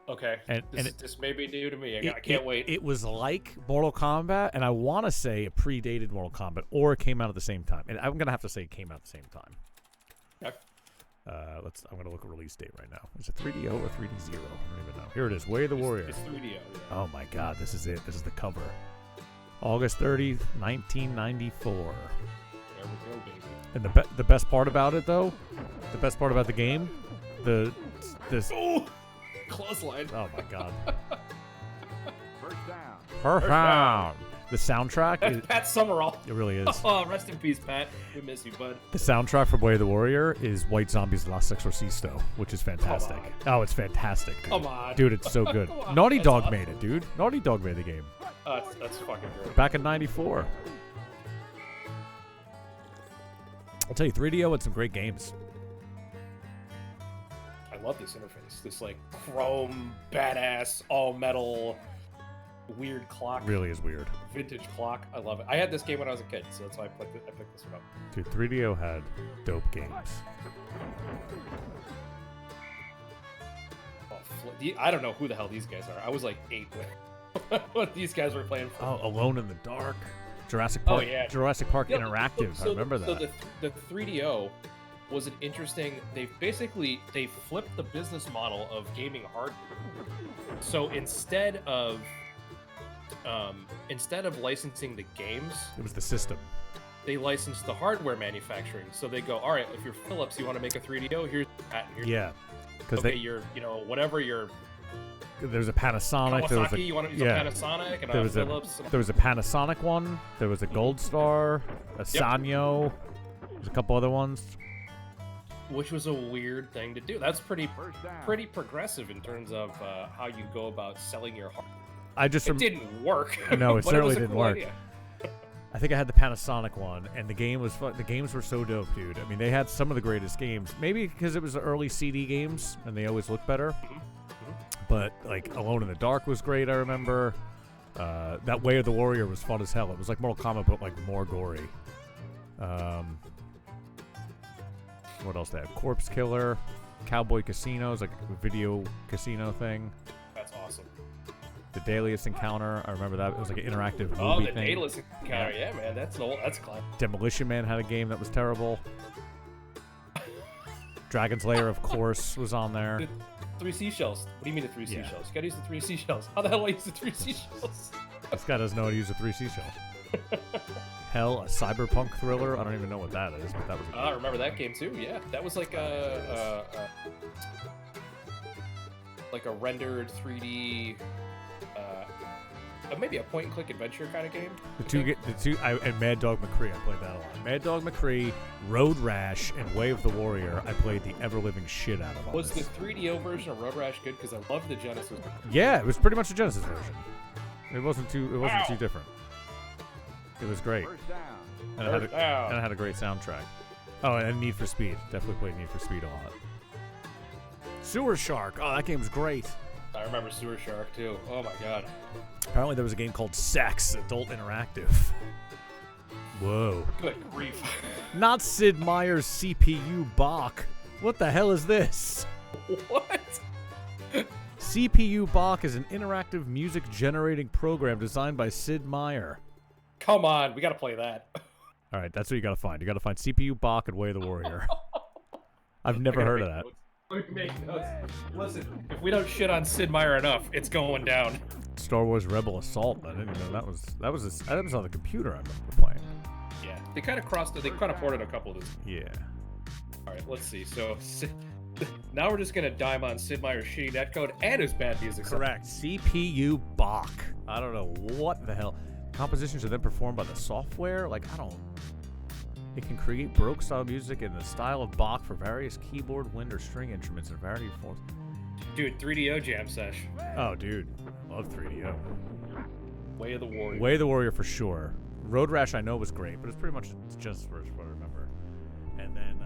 Okay. And this may be new to me. I can't wait. It was like Mortal Kombat, and I want to say it predated Mortal Kombat, or it came out at the same time. And I'm going to have to say it came out at the same time. Okay. I'm going to look at release date right now. Is it 3DO or 3D0? I don't even know. Here it is. Way of the Warrior. It's 3DO. Yeah. Oh, my God. This is it. This is the cover. August 30th, 1994. There we go, baby. And the best part about it, though, the best part about the game, this. Oh, clothesline. Oh my god. First down. First round. The soundtrack. That's Pat Summerall. It really is. Oh, rest in peace, Pat. We miss you, bud. The soundtrack for Way of the Warrior is White Zombie's Last Exorcisto, which is fantastic. Oh, it's fantastic, dude. Come on. Dude, it's so good. Come on, Naughty that's Dog awesome. made it, dude. Naughty Dog made the game. That's fucking great. Back in 94. I'll tell you, 3DO had some great games. I love this interface. This like chrome, badass, all metal, weird clock. Really is weird. Vintage clock. I love it. I had this game when I was a kid, so that's why I picked this one up. Dude, 3DO had dope games. Oh, I don't know who the hell these guys are. I was like 8 when these guys were playing. Oh, Alone in the Dark. Jurassic Park. Oh, yeah. Jurassic Park Yeah, Interactive. I remember that. So the 3DO was an interesting. They flipped the business model of gaming hardware. So instead of licensing the games, It was the system. they licensed the hardware manufacturing. So they go, all right, if you're Philips, you want to make a 3DO, here's the patent. Here's Yeah. Because okay, you're whatever you're there's a Panasonic. There was Kawasaki, you want to use yeah. a Panasonic and There a was Philips. there was a Panasonic one. There was a Gold Star, a Sanyo. There's a couple other ones. Which was a weird thing to do. That's pretty First down. progressive in terms of how you go about selling your hardware. I just It didn't work. No, it but certainly was a didn't cool work. idea. I think I had the Panasonic one, and the game was the games were so dope, dude. I mean, they had some of the greatest games. Maybe because it was the early CD games, and they always looked better. But like Alone in the Dark was great. I remember that Way of the Warrior was fun as hell. It was like Mortal Kombat, but like more gory. What else? They had Corpse Killer, Cowboy Casinos, like a video casino thing. That's awesome. The Dailiest Encounter. I remember that. It was like an interactive movie Oh, the thing. Daedalus Encounter. Yeah, man, that's classic. Demolition Man had a game that was terrible. Dragon's Lair, of course, was on there. The 3 seashells. What do you mean the 3 Yeah. seashells? You gotta use the 3 seashells. How the hell do I use the 3 seashells? This guy doesn't know how to use a 3 seashell. Hell, a cyberpunk thriller. I don't even know what that is, but that was. I remember that game too. Yeah, that was like a rendered 3D, maybe a point-and-click adventure kind of game. And Mad Dog McCree. I played that a lot. Mad Dog McCree, Road Rash, and Way of the Warrior. I played the ever-living shit out of. Was the 3DO version of Road Rash good? Because I loved the Genesis. Yeah, it was pretty much the Genesis version. It wasn't too different. It was great. First down. And it had a great soundtrack. Oh, and Need for Speed. Definitely played Need for Speed a lot. Sewer Shark. Oh, that game was great. I remember Sewer Shark too. Oh my god. Apparently there was a game called Sex, Adult Interactive. Whoa. Good grief. Not Sid Meier's CPU Bach. What the hell is this? What? CPU Bach is an interactive music generating program designed by Sid Meier. Come on, we gotta play that. All right, that's what you gotta find. You gotta find CPU Bach and Way of the Warrior. I've never heard of that. Make notes. Listen, if we don't shit on Sid Meier enough, it's going down. Star Wars Rebel Assault. I didn't even know that was on the computer. I remember playing. Yeah, they kind of ported a couple of these. Yeah. All right, let's see. So now we're just gonna dime on Sid Meier's shitty netcode and his bad music. Correct. CPU Bach. I don't know what the hell. Compositions are then performed by the software. It can create Baroque-style music in the style of Bach for various keyboard, wind, or string instruments in a variety of forms. Dude, 3DO jam sesh. Oh, dude. Love 3DO. Way of the Warrior. Way of the Warrior for sure. Road Rash I know was great, but it's pretty much just what I remember. And then,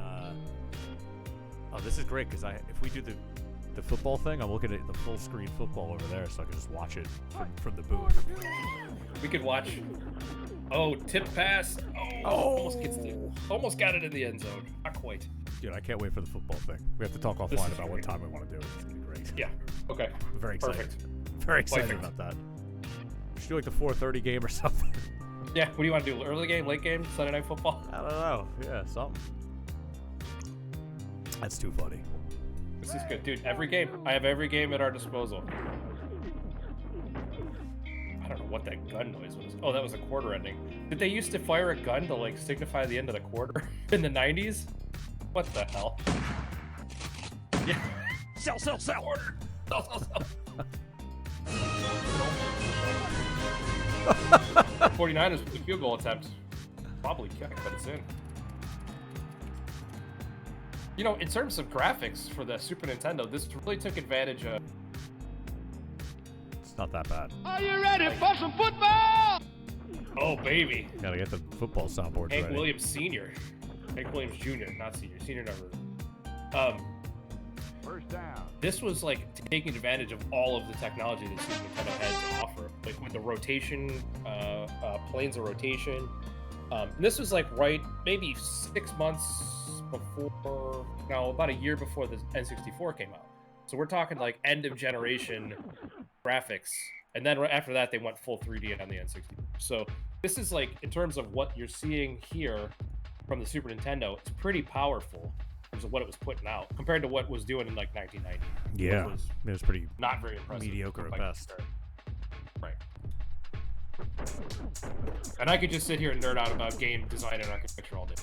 this is great because if we do the football thing, I'm looking at the full screen football over there, so I can just watch it from the booth. We could watch. Oh, tip pass. Oh, almost got it in the end zone. Not quite. Dude, I can't wait for the football thing. We have to talk offline about what time we want to do it. It's gonna be great. Yeah. Okay. I'm very excited. Perfect. Very excited Perfect. about that. We should do like the 4:30 game or something. Yeah. What do you want to do? Early game, late game, Sunday night football? I don't know. Yeah, something. That's too funny. This is good, dude. Every game. I have every game at our disposal. I don't know what that gun noise was. Oh, that was a quarter ending. Did they used to fire a gun to signify the end of the quarter in the 90s? What the hell? Yeah. Sell. Order. Sell. 49ers with the field goal attempt. Probably kick, but it's in. You know, in terms of graphics for the Super Nintendo, this really took advantage of... It's not that bad. Are you ready for some football? Oh, baby. Gotta get the football soundboards Hank ready. Williams Sr. Hank Williams Jr., not Senior. Senior never. First down. This was like taking advantage of all of the technology that Super Nintendo had to offer, like with the rotation, planes of rotation. And this was like maybe 6 months before, no, about a year before the N64 came out. So we're talking like end of generation graphics. And then after that, they went full 3D on the N64. So this is like, in terms of what you're seeing here from the Super Nintendo, it's pretty powerful in terms of what it was putting out compared to what it was doing in like 1990. Yeah, which it was pretty not very impressive. mediocre at Like, best. Right. And I could just sit here and nerd out about game design and architecture all day.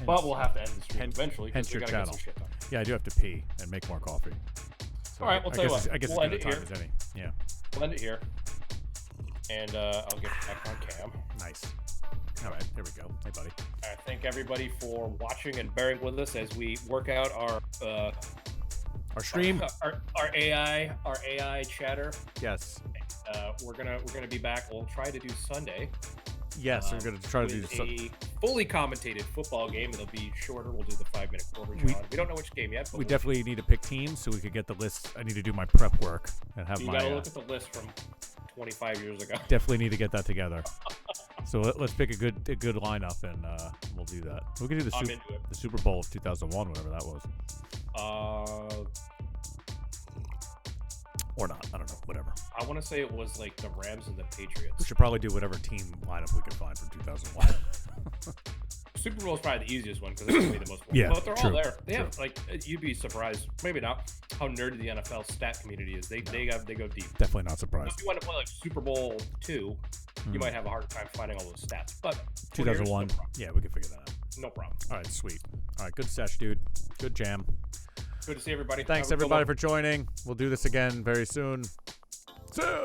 But we'll have to end the stream eventually because hence we your gotta get channel. some shit done. Yeah, I do have to pee and make more coffee. So All right, we'll tell you what. I guess We'll as end good a it time here. as any. Yeah, We'll end it here. And I'll get back on cam. nice. All right, here we go. Hey, buddy. I thank everybody for watching and bearing with us as we work out our Our stream. our AI chatter. Yes. We're gonna be back. We'll try to do Sunday. Yes, we're gonna try to do with some. a fully commentated football game. It'll be shorter. We'll do the 5-minute quarter. We- We don't know which game yet. But We we'll- definitely need to pick teams so we could get the list. I need to do my prep work and have You my. gotta look at the list from 25 years ago. Definitely need to get that together. So let's pick a good lineup and we'll do that. We can do the I'm Super, into it. the Super Bowl of 2001, whatever that was, or not. I don't know. Whatever. I want to say it was like the Rams and the We Patriots. should probably do whatever team lineup we can find from 2001. Super Bowl is probably the easiest one because it's gonna be the most. Yeah, but they're all true, there. They true. have like you'd be surprised, maybe not, how nerdy the NFL stat community is. They go deep. Definitely not If surprised. you want to play like Super Bowl 2, you might have a hard time finding all those stats. But 2001. no problem. Yeah, we can figure that out. No problem. All right, sweet. All right, good sesh, dude. Good jam. Good to see everybody. Thanks Have a good everybody one. for joining. We'll do this again very soon. So.